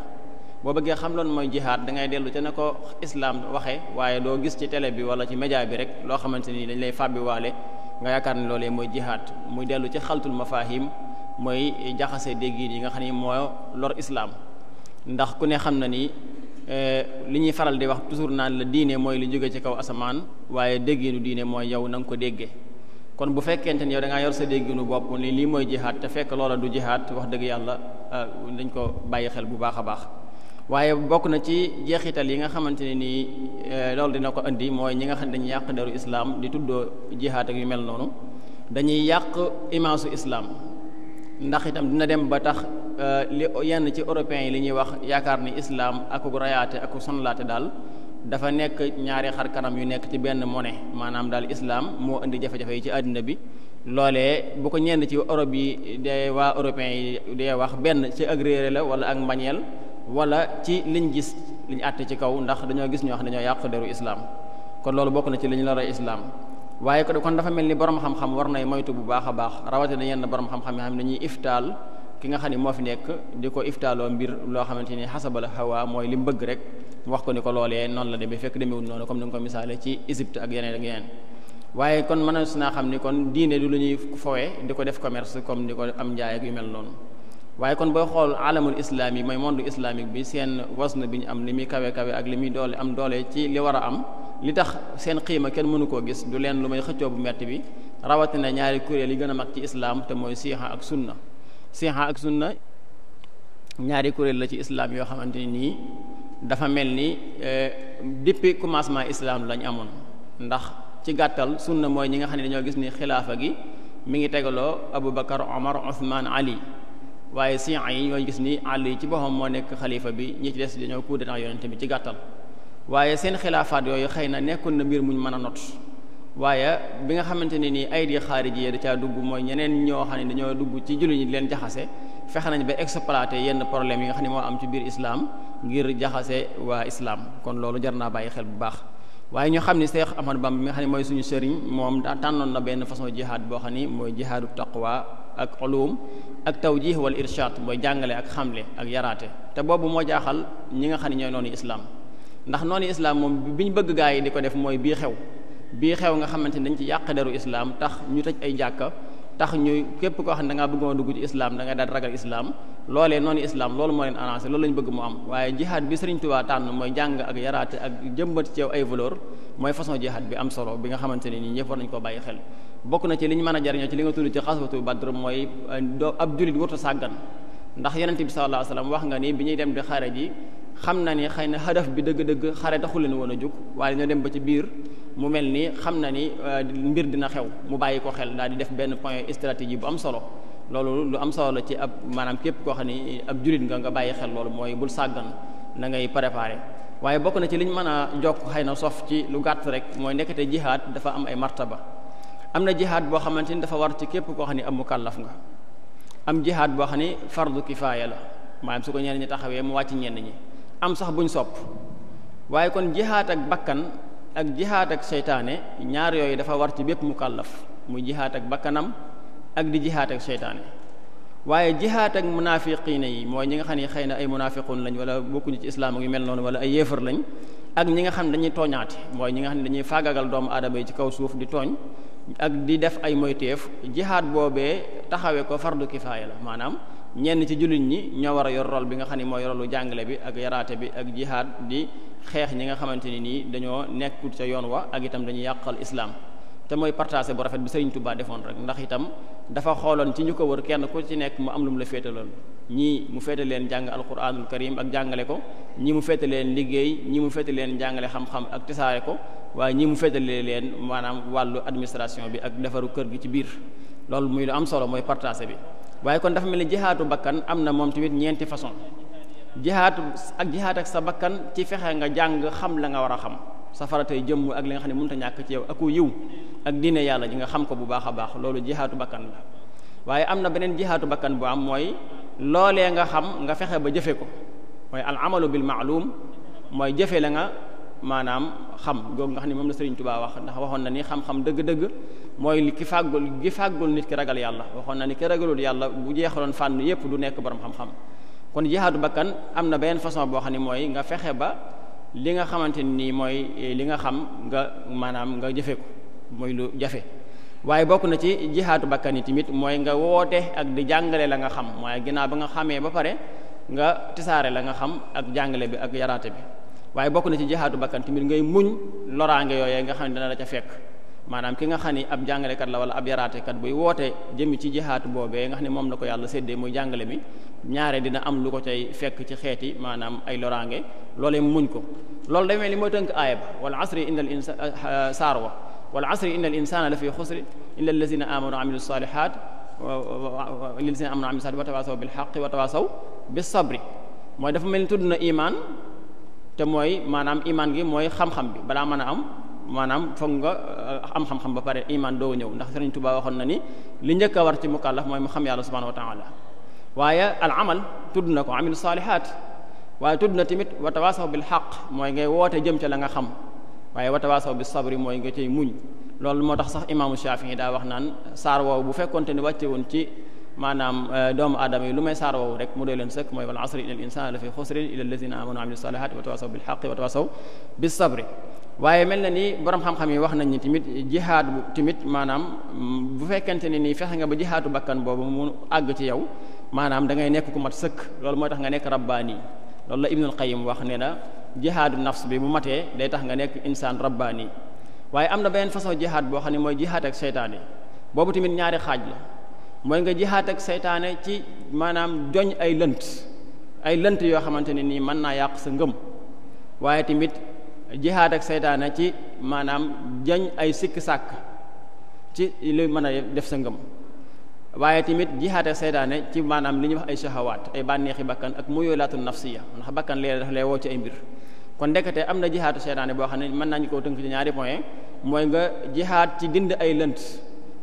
boo bëggee xam loon mooy jihaad da ngay dellu ca ne ko islaam waxe waaye doo gis ci télé bi wala ci média bi rek loo xamante ni dañ lay fàbbi waale nga yaakaar ne loolee mooy jihaad muy dellu ci xaltul mafahim mooy jaxase déggin yi nga xam ni moo lor islaam ndax ku ne xam na ni li ñuy faral di wax toujours naan la diine mooy lu jóge ci kaw asamaan waaye dégginu diine mooy yow na nga ko déggee kon bu fekkente ni yow da ngaa yor sa dégginu bopp ni lii mooy jihaad te fekk loola du jihaad wax dëgg yàlla dañ ko bàyyi xel bu baax a baax waaye bokk na ci jeexital yi nga xamante ne nii loolu dina ko indi mooy ñi nga xam ne dañuy yàq deru islaam di tuddoo jihaad ak yu mel noonu dañuy yàq imaasu islaam ndax itam dina dem ba tax li yenn ci européens yi li ñuy wax yaakaar ni islaam ak ku rayaate ak ku sonlaate daal dafa nekk ñaari xar kanam yu nekk ci benn monnaie maanaam daal islaam moo indi jafe-jafe yi ci àddina bi loolee bu ko ñenn ci Europe yi de waa européens yi dee wax benn ci ak réere la wala ak mbañeel wala ci liñ gis liñ àtte ci kaw ndax dañoo gis ñoo xam dañoo yàq deru islaam kon loolu bokk na ci li ñu la rey islaam waaye kon dafa mel ni borom xam-xam war nay moytu bu baax a baax rawatina yenn borom xam-xam yoo xam ne dañuy iftaal ki nga xam ne moo fi nekk di ko iftaaloo mbir loo xamante ni xasabal hawa mooy li mu bëgg rek wax ko ni ko loolee noonu la demee fekk demeewul noonu comme ni nga ko misaale ci Égypte ak yeneen ak yeneen waaye kon mën naa xam ni kon diine du lu ñuy fowee di ko def commerce comme di ko am njaay ak yu mel noonu waaye kon booy xool alamul islami mooy monde islamique bi seen wasna bi ñu am li muy kawe kawe ak li muy doole am doole ci li war a am li tax seen xiima kenn mënu koo gis du leen lu may xëccoo bu metti bi rawatina ñaari kuréel yi gën a mag ci islam te mooy siixa ak sunna siixa ak sunna ñaari kuréel la ci islam yoo xamante nii dafa mel ni depuis commencement islam lañ amoon ndax ci gàttal sunna mooy ñi nga xam ne dañoo gis ni xilaafa gi mi ngi tegaloo Aboubacar Omar Othman Ali waaye siixa yi ñooy gis ni Ali ci boppam moo nekk xalifa bi ñi ci des dañoo coup d'état yonente bi ci gàttal waaye seen xilaafaat yooyu xëy na nekkoon na mbir muñ mën a not waaye bi nga xamante ne nii ay di xaariji da caa dugg mooy ñeneen ñoo xam ne dañoo dugg ci jullit ñi leen jaxase fexe nañ ba exploiter yenn problème yi nga xam ne moo am ci biir islam ngir jaxase waa islam kon loolu jar naa bàyyi xel bu baax. waaye ñu xam ni Cheikh Ahmadou Bamba bi nga xam ne mooy suñu sëriñ moom tànnoon na benn façon jihaad boo xam ni mooy jihaadu taqwa ak ulum ak tawjih wal irshad mooy jàngale ak xamle ak yaraate te boobu moo jaaxal ñi nga xam ne ñooy noonu islam ndax noonu islam moom bi ñu bëgg gaa yi di ko def mooy bii xew nga xamante ni dañ ci yàq deru islam tax ñu tëj ay jàkka tax ñu képp koo xam ne da ngaa bëggoon dugg ci islam da nga daal ragal islam loolee noonu islam loolu moo leen arrangé loolu lañ bëgg mu am waaye jihaad bi Sëriñ Tuubaa tànn mooy jàng ak yaraate ak jëmbat ci yow ay valeur mooy façon jihaad bi am solo bi nga xamante ne nii ñëpp war nañ koo bàyyi xel bokk na ci li ñu mën a jariñoo ci li nga tudd ci xaswatu Badr mooy ab jullit warut a sàggan ndax Yonent bi sallallahu alayhi wasallam wax nga ni bi ñuy dem di xare ji xam na ni xëy na hadaf bi dëgg-dëgg xare taxul leen woon a jóg waaye ñoo dem ba ci biir mu mel ni xam na ni mbir dina xew mu bàyyi ko xel daal di def benn point stratégie bu am solo loolu lu am solo la ci ab maanaam képp koo xam ni ab jullit nga bàyyi xel loolu mooy bul sàggan na ngay préparer waaye bokk na ci liñ mën a jokk xëy na sof ci lu gàtt rek mooy nekkate jihaad dafa am ay martaba am na jihaad boo xamante ni dafa war ci képp koo xam ni am mukallaf nga am jihaad boo xam ni fardu kifaaya la maanaam su ko ñenn ñi taxawee mu wàcc ñenn ñi am sax buñ sopp waaye kon jihaad ak bakkan ak jihaad ak seytaane ñaar yooyu dafa war ci bépp mukallaf muy jihaad ak bakkanam ak di jihaad ak seytaane waaye jihaad ak munaafiqiina yi mooy ñi nga xam ne xëy na ay munaafiqun lañ wala bokkuñu ci islaam ak yu mel noonu wala ay yéefar lañ ak ñi nga xam ne dañuy tooñaate mooy ñi nga xam ne dañuy faagagal doomu aadama yi ci kaw suuf di tooñ ak di def ay moyteef jihaad boobee taxawee ko fardu kifaaya la maanaam ñenn ci jullit ñi ñoo war a yor rôle bi nga xam ne mooy rôlu jàngale bi ak yaraate bi ak jihaad di xeex ñi nga xamante ni nii dañoo nekkul ca yoon wa ak itam dañuy yàqal islam te mooy partagé bu rafet bi Sëriñ Tuubaa defoon rek ndax itam dafa xooloon ci ñu ko wër kenn ku ci nekk mu am lu mu la féetaloon ñii mu féete leen jàng alquranul karim ak jàngale ko ñii mu féete leen liggéey ñii mu féete leen jàngale xam-xam ak tisaare ko waaye ñii mu féetale leen maanaam wàllu administration bi ak defaru kër gi ci biir loolu muy lu am solo mooy partagé bi waaye kon dafa mel ni jihaatu bakkan am na moom tamit ñeenti façon jihaat ak sa bakkan ci fexe nga jàng xam la nga war a xam sa faratay jëmm ak li nga xam ne mënut a ñàkk ci yow aku yiw ak diine yàlla ji nga xam ko bu baax a baax loolu jihaatu bakkan la waaye am na beneen jihaatu bakkan bu am mooy loolee nga xam nga fexe ba jëfe ko mooy al amalu bil ma'lum mooy jëfe la nga maanaam xam googu nga xam ne moom la Sëriñ Tuubaa wax ndax waxoon na ni xam-xam dëgg-dëgg mooy ki fàggul nit ki ragal yàlla waxoon na ni ki ragalul yàlla bu jeexaloon fànn yépp du nekk borom xam-xam kon jihaadu bakkan am na beneen façon boo xam ne mooy nga fexe ba li nga xamante nii mooy li nga xam nga maanaam nga jëfe ko mooy lu jafe waaye bokk na ci jihaadu bakkan yi tamit mooy nga woote ak di jàngale la nga xam mooy ginnaaw ba nga xamee ba pare nga tisaare la nga xam ak jàngale bi ak yaraate bi waaye bokk na ci jihaadu bakkan tamit ngay muñ loraange yooyee nga xam ne dana la ca fekk maanaam ki nga xam ni ab jàngalekat la wala ab yaraatekat buy woote jëmi ci jihaatu boobee nga xam ne moom la ko yàlla séddee muy jàngale bi ñaare dina am lu ko cay fekk ci xeeti maanaam ay loraange loolee muñ ko loolu day mel ni mooy tënk aaya ba wal asri innal insana saar wa wal asri innal insana la fi xusri illa allazina amanu wa amilu salihat lillazina amanu wa amilu salihat wa tawasaw bil haqqi wa tawasaw bis sabri mooy dafa mel ni tudd na iman te mooy maanaam iman gi mooy xam-xam bi balaa mën a am maanaam foog nga am xam-xam ba pare iman doo ñëw ndax Sëriñ Tuubaa waxoon na ni li njëkk a war ci mukallaf mooy mu xam yàlla subhanahu wa ta'ala waaye al amal tudd na ko amilu salihat waaye tudd na tamit wa tawasaw bil haqq mooy ngay woote jëm ca la nga xam waaye wa tawasaw bis sabri mooy nga cay muñ loolu moo tax sax imaamu Shaafi'i daa wax naan saar woowu bu fekkonte ni wàcce woon ci maanaam doomu aadama yi lu may saar woowu rek mu doy leen sëkk mooy wal asri innal insana la fi xusrin illa allazina amanu wa amilu salihati wa tawasaw bil haqqi wa tawasaw bis sabri waaye mel na ni borom xam-xam yi wax nañ ni tamit jihaad bu tamit maanaam bu fekkente ne nii fexe nga ba jihaatu bakkan boobu mu àgg ci yow maanaam da ngay nekk ku mat sëkk loolu mooy tax nga nekk rabbaani loolu la Ibnul Qayyim wax ne na jihaadu nafs bi bu matee day tax nga nekk insaan rabbaani waaye am na beneen façon jihaad boo xam ne mooy jihaad ak seytaane boobu tamit ñaari xaaj la mooy nga jihaad ak seytaane ci maanaam joñ ay lënt yoo xamante ne nii mën naa yàq sa ngëm waaye tamit jihaad ak seytaane ci maanaam jañ ay sikk sàkk ci lu mën a def sa ngëm waaye tamit jihaad ak seytaane ci maanaam li ñuy wax ay shahawaat ay bànneexi bakkan ak muyulaatu nafsiya ndax bakkan léeg daf lay woo ci ay mbir kon ndekete am na jihaatu seytaane boo xam ne mën nañu koo tënk ci ñaari point mooy nga jihaat ci dind ay lënt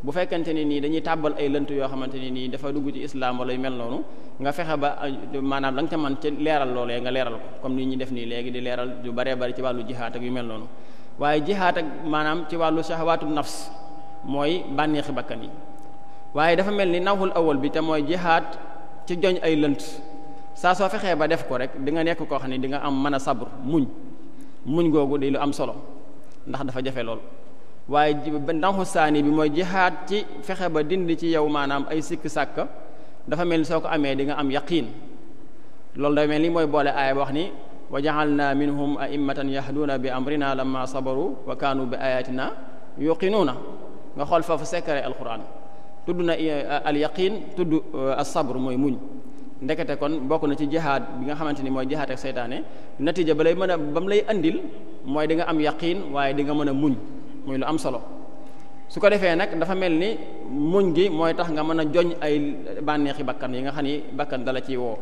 bu fekkente ni nii dañuy tàbbal ay lënt yoo xamante ni nii dafa dugg ci islam wala yu mel noonu nga fexe ba maanaam la nga ca mën ci leeral loolee nga leeral ko comme ni ñuy def nii léegi di leeral yu baree bari ci wàllu jihaat ak yu mel noonu waaye jihaat ak maanaam ci wàllu shahawaatu nafs mooy bànneexi bakkan yi waaye dafa mel ni nawxul awal bi te mooy jihaat ci joñ ay lënt saa soo fexee ba def ko rek di nga nekk koo xam ne di nga am mën a sabr muñ googu di lu am solo ndax dafa jafe lool waaye nawxu saani bi mooy jihaat ci fexe ba dindi ci yow maanaam ay sikk sàkka dafa mel ni soo ko amee di nga am yaqiin loolu dafa mel ni mooy boole aaya wax ni wa ja'alna minhum a'immatan yahduuna bi amrina lamma sabaru wa kaanu bi ayatina yuqinuuna nga xool foofu secret alquran tudd na al yaqin tudd as-sabr mooy muñ ndekete kon bokk na ci jihaad bi nga xamante ni mooy jihaad ak seytaane natija ba lay mën a ba mu lay andil mooy di nga am yaqin waaye di nga mën a muñ muy lu am solo su ko defee nag dafa mel ni muñ gi mooy tax nga mën a joñ ay bànneexi bakkan yi nga xam ni bakkan dala ciy woo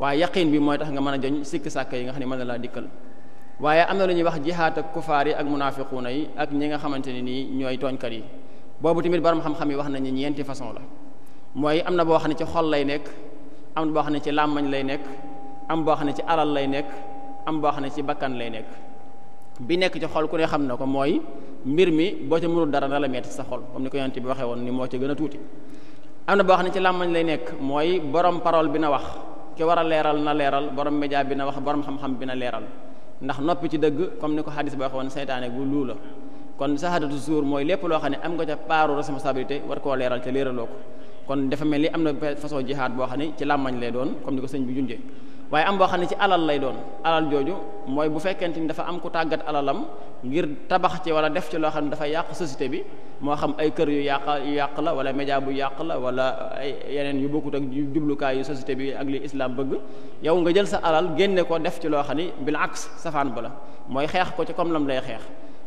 waaye yaqin bi mooy tax nga mën a joñ sikk sàkk yi nga xam ne mën na laa dikkal waaye am na lu ñuy wax jihaad ak kufaar yi ak munaafiquuna yi ak ñi nga xamante ne nii ñooy tooñkat yi boobu tamit borom xam-xam yi wax nañu ñeenti façon la mooy am na boo xam ne ci xol lay nekk am na boo xam ne ci làmmañ lay nekk am boo xam ne ci alal lay nekk am boo xam ne ci bakkan lay nekk bi nekk ci xol ku ne xam na ko mooy mbir mi boo ca mënul dara na la metti sa xol comme ni ko yonent bi waxee woon ni moo ci gën a tuuti am na boo xam ne ci làmmañ lay nekk mooy borom parole bi na wax ki war a leeral na leeral borom média bi na wax borom xam-xam bi na leeral ndax noppi ci dëgg comme ni ko xadis ba waxee woon seytaane gu luu la kon sahadatu suur mooy lépp loo xam ne am nga ca paaru responsabilité war koo leeral ca leeraloo ko kon dafa mel ni am na façon jihaad boo xam ne ci làmmañ lay doon comme ni ko sëñ bi junjee waaye am boo xam ne ci alal lay doon alal jooju mooy bu fekkente ni dafa am ku tàggat alalam ngir tabax ci wala def ci loo xam ne dafa yàq société bi moo xam ay kër yu yàq la wala média bu yàq la wala ay yeneen yu bokkut ak jublukaay yu société bi ak li islam bëgg yow nga jël sa alal génne ko def ci loo xam ni bil aks safaan ba la mooy xeex ko ci comme lam lay xeex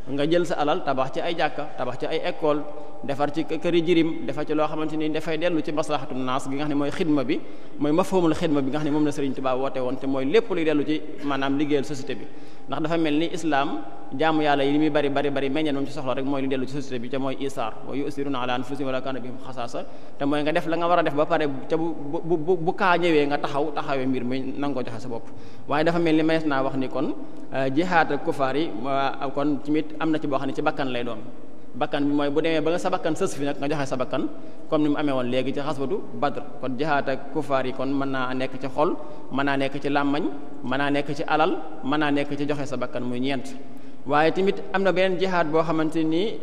nga jël sa alal tabax ci ay jàkka tabax ci ay école defar ci këri jirim defar ci loo xamante ni dafay dellu ci maslahatu naas gi nga xam ne mooy xidma bi mooy mafhumul xidma bi nga xam ne moom la Sëriñ Tuubaa woote woon te mooy lépp luy dellu ci maanaam liggéeyal société bi ndax dafa mel ni islam jaamu yàlla yi li muy bari meññeen moom ci soxla rek mooy li dellu ci société bi te mooy isaar wa yusiruna ala anfusihim wala kana bihim xasaasa te mooy nga def la nga war a def ba pare te bu kaa ñëwee nga taxawee mbir mi nanga ko joxe sa bopp waaye dafa mel ni mayees naa wax ni kon jihaad ak kufaar yi kon tamit am na ci boo xam ne ci bakkan lay doon bakkan bi mooy bu demee ba nga sa bakkan sës fi nag nga joxe sa bakkan comme ni mu amee woon léegi ci xaswatu Badr kon jihaad ak kufaar yi kon mën naa nekk ci xol mën naa nekk ci làmmañ mën naa nekk ci alal mën naa nekk ci joxe sa bakkan muy ñeent waaye tamit am na beneen jihaad boo xamante ni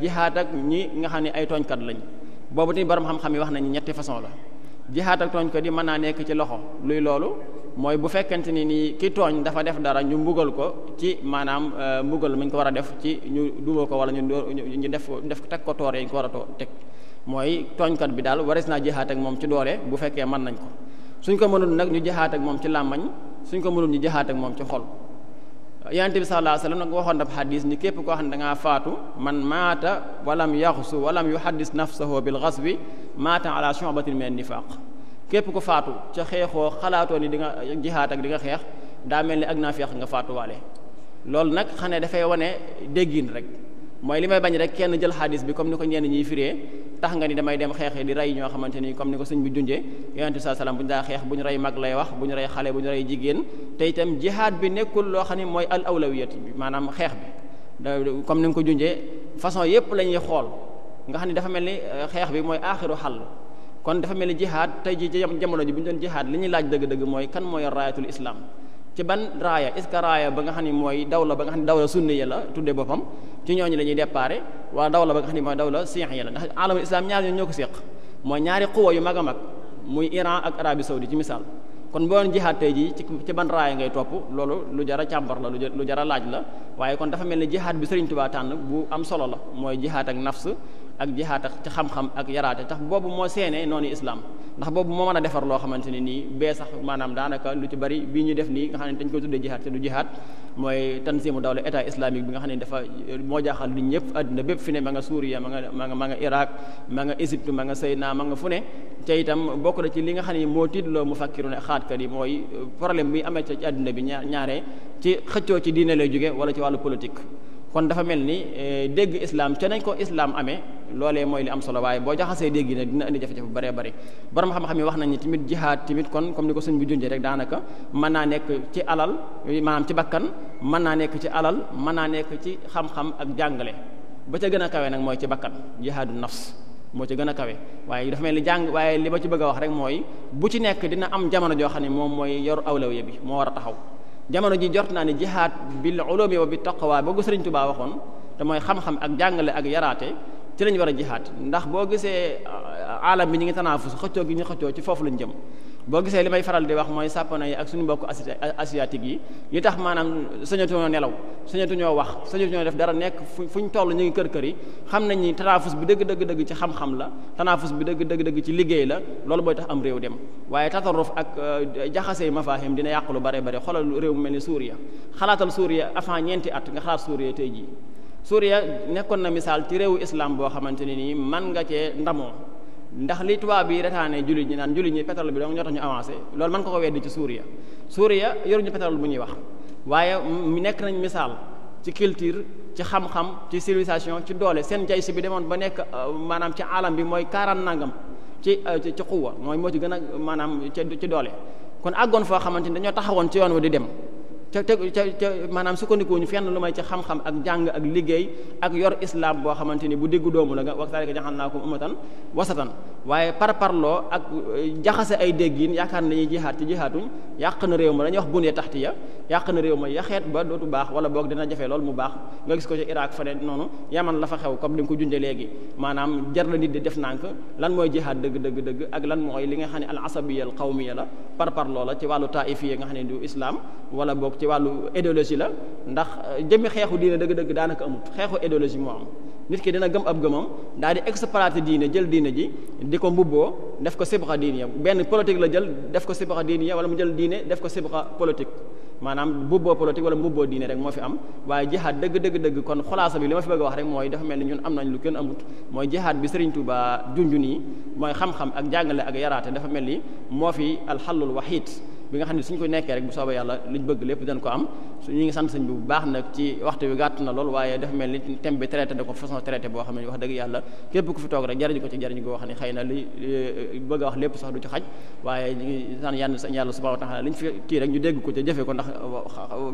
jihaad ak ñi nga xam ne ay tooñkat lañ boobu tamit borom xam-xam yi wax nañu ñetti façon la jihaad ak tooñkat yi mën naa nekk ci loxo luy loolu mooy bu fekkente ni nii ki tooñ dafa def dara ñu mbugal ko ci maanaam mbugal mu ñu ko war a def ci ñu dugal ko wala ñu def teg ko toor yi ñu ko war a teg mooy tooñkat bi daal waris naa jihaat ak moom ci doole bu fekkee mën nañ ko suñ ko mënul nag ñu jihaat ak moom ci làmmañ suñ ko mënul ñu jihaat ak moom ci xol yonent bi sallallahu alayhi wasallam nag waxoon daf xadis ni képp koo xam ne da ngaa faatu man maata walam yaxsu walam yuhaddis nafsahu bil ghasbi maata ala shu'batin min nifaq képp ku faatu ca xeexoo xalaatoo ni di nga jihaat ak di nga xeex daa mel ni ak naafeq nga faatuwaale loolu nag xam ne dafay wane déggin rek mooy li may bañ rek kenn jël xadis bi comme ni ko ñenn ñiy firee tax nga ni damay dem xeexee di rey ñoo xamante ni comme ni ko sëñ bi junjee yonent bi sallallahu alayhi wasallam bu ñu daa xeex bu ñu rey mag lay wax bu ñu rey xale bu ñu rey jigéen te itam jihaad bi nekkul loo xam ne mooy al awlawiyat bi maanaam xeex bi comme ni nga ko junjee façon yépp la ñuy xool nga xam ne dafa mel ni xeex bi mooy aaxiru xàll kon dafa mel ni jihaad tey jii ci jamono ji bu ñu doon jihaad li ñuy laaj dëgg-dëgg mooy kan mooy raayatul islam ci ban raaya est-ce que raaya ba nga xam ne mooy dawla ba nga xam ne dawla sunniya la tudde boppam ci ñooñu la ñuy déparé wala dawla ba nga xam ne mooy dawla siixya la ndax alamul islam ñaar ñoo ko séq mooy ñaari xuwa yu mag a mag muy Iran ak Arabie saoudite ci misaal kon boo doon jihaad tey jii ci ban raaya ngay topp loolu lu jar a càmbar la lu jar a laaj la waaye kon dafa mel ni jihaad bi Sëriñ Tuubaa tànn bu am solo la mooy jihaad ak nafs ak jihaad ci xam-xam ak yaraate tax boobu moo seenee noonu islam ndax boobu moo mën a defar loo xamante ne nii bee sax maanaam daanaka lu ci bari bii ñu def nii nga xam ne dañ koy tuddee jihaad te du jihaad mooy tanzimu dawla état islamique bi nga xam ne dafa moo jaaxal nit ñëpp àdduna bépp fi ne ma nga Suuriya ma nga Irak ma nga Égypte ma nga Sayna ma nga fu ne te itam bokk na ci li nga xam ne moo tiitloo mu fakkiru ne xaatkat yi mooy problème bi amee ci àdduna bi ñaare ci xëccoo ci diine lay jóge wala ci wàllu politique kon dafa mel ni dégg islam ca nañ ko islam amee loolee mooy li am solo waaye boo jaxasee dégg ne dina indi jafe-jafe bu bëree bëri borom xam-xam yi wax nañ ni tamit jihaad tamit kon comme ni ko sëñ bi junjee rek daanaka mën naa nekk ci alal maanaam ci bakkan mën naa nekk ci alal mën naa nekk ci xam-xam ak jàngale ba ca gën a kawe nag mooy ci bakkan jihaadu nafs moo ci gën a kawe waaye dafa mel ni waaye li ma ci bëgg a wax rek mooy bu ci nekk dina am jamono joo xam ne moom mooy yor awlawiya bi moo war a taxaw jamono ji jort naa ne jihaad bil ulumi wa bi taqwa boo ko Sëriñ Tuubaa waxoon te mooy xam-xam ak jàngale ak yaraate ci lañu war a jihaad ndax boo gisee alam bi ñu ngi tanaafus xëccoo gi ñu xëccoo ci foofu lañ jëm boo gisee li may faral di wax mooy sàppana yi ak suñu mbokk asiatique yi li tax maanaam sañatuñoo nelaw sañatuñoo wax sañatuñoo def dara nekk fuñ toll ñu ngi kër yi xam nañ ni tanaafus bi dëgg ci xam-xam la tanaafus bi dëgg ci liggéey la loolu booy tax am réew dem waaye tatarruf ak jaxasee mafahim dina yàq lu bare xoolal réew mu mel ni Suuriya xalaatal Suuriya avant ñeenti at nga xalaat Suuriya tey jii Suuriya nekkoon na misaal ci réewu islam boo xamante ne nii man nga cee ndamoo ndax li tubaab bi retaane jullit ñi naan jullit ñi pétrole bi donc ñoo tax ñu avancé loolu mën ko weddi ci Suuriya yoruñu pétrole bu ñuy wax waaye nekk nañ misaal ci culture ci xam-xam ci civilisation ci doole seen jay si bi demoon ba nekk maanaam ci alam bi mooy 40 nangam ci xuwa mooy moo ci gën a maanaam ci doole kon àggoon foo xamante ni dañoo taxawoon ci yoon wa di dem ca maanaam sukkandikuwuñu fenn lu may ci xam-xam ak jàng ak liggéey ak yor islam boo xamante ni bu diggu doomu la nga wa zaalika ja'alnaakum ummatan wasatan waaye parparloo ak jaxase ay déggin yaakaar ne dañuy jihaad ci jihaatuñ yàq na réew ma dañuy wax bunye taxtiya yàq na réew ma yaxeet ba dootu baax wala boog dina jafe loolu mu baax nga gis ko ci Irak feneen noonu Yaman la fa xew comme ni nga ko junjee léegi maanaam jar la nit di def nànk lan mooy jihaad dëgg ak lan mooy li nga xam ne al asabiyya al qawmiyya la parparloo la ci wàllu taifiyya nga xam ne du islam wala boog ci wàllu idéologie la ndax jëmmi xeexu diine dëgg daanaka amut xeexu idéologie moo am nit ki dina gëm ab gëmam daal di exploiter diine jël diine ji di ko mbubboo def ko sibxa diine ya benn politique la jël def ko sibxa diine ya wala mu jël diine def ko sibxa politique maanaam mbubboo politique wala mbubboo diine rek moo fi am waaye jihaad dëgg kon xolaasa bi li ma fi bëgg a wax rek mooy dafa mel ni ñun am nañ lu kenn amut mooy jihaad bi Serigne Touba junjun yi mooy xam-xam ak jàngale ak yaraate dafa mel ni moo fi alxallul waxiid bi nga xam ne suñ ko nekkee rek bu soobee yàlla liñ bëgg lépp dañ ko am ñu ngi sant sëñ bi bu baax nag ci waxtu wi gàtt na lool waaye dafa mel ni thème bi traité da ko façon traité boo xam ne wax dëgg yàlla képp ku fi toog rek jariñu ko ci jariñu goo xam ne xëy na li bëgg a wax lépp sax du ci xaj waaye ñu ngi sant yàlla subhanahu wa ta'ala liñ fi kii rek ñu dégg ko ci jëfe ko ndax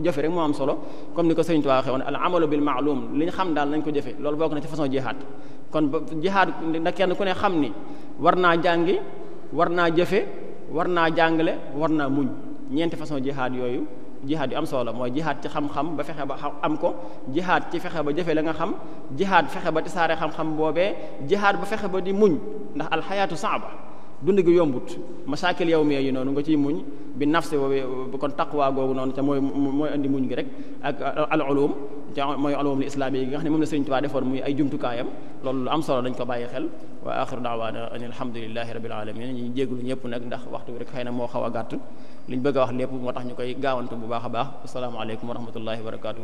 jëfe rek moo am solo comme ni ko sëñ Tuubaa waxee woon al amalu bil ma'lum li ñu xam daal nañ ko jëfe loolu bokk na ci façon jihaad kon jihaad nag kenn ku ne xam ni war naa jàngi war naa jëfe war naa jàngale war naa muñ ñeenti façon jihaad yooyu jihaad yu am solo mooy jihaad ci xam-xam ba fexe ba am ko jihaad ci fexe ba jëfe la nga xam jihaad fexe ba tasaare xam-xam boobee jihaad ba fexe ba di muñ ndax alxayaatu saaba dund gi yombut masaakil yawmiya yi noonu nga ciy muñ bi nafsi boobu kon taqwa googu noonu te mooy andi muñ gi rek ak al ulum mooy ulum li islaami yi nga xam ne moom la Sëriñ Tuubaa defoon muy ay jumtukaayam loolu lu am solo dañ ko bàyyi xel wa axiru daawaana an alhamdulillahi rabbil alamin ñu jégglu ñëpp nag ndax waxtu bi rek xëy na moo xaw a gàtt liñ bëgg a wax lépp moo tax ñu koy gaawantu bu baax a baax asalaamaaleykum wa rahmatullahi wa barakatuh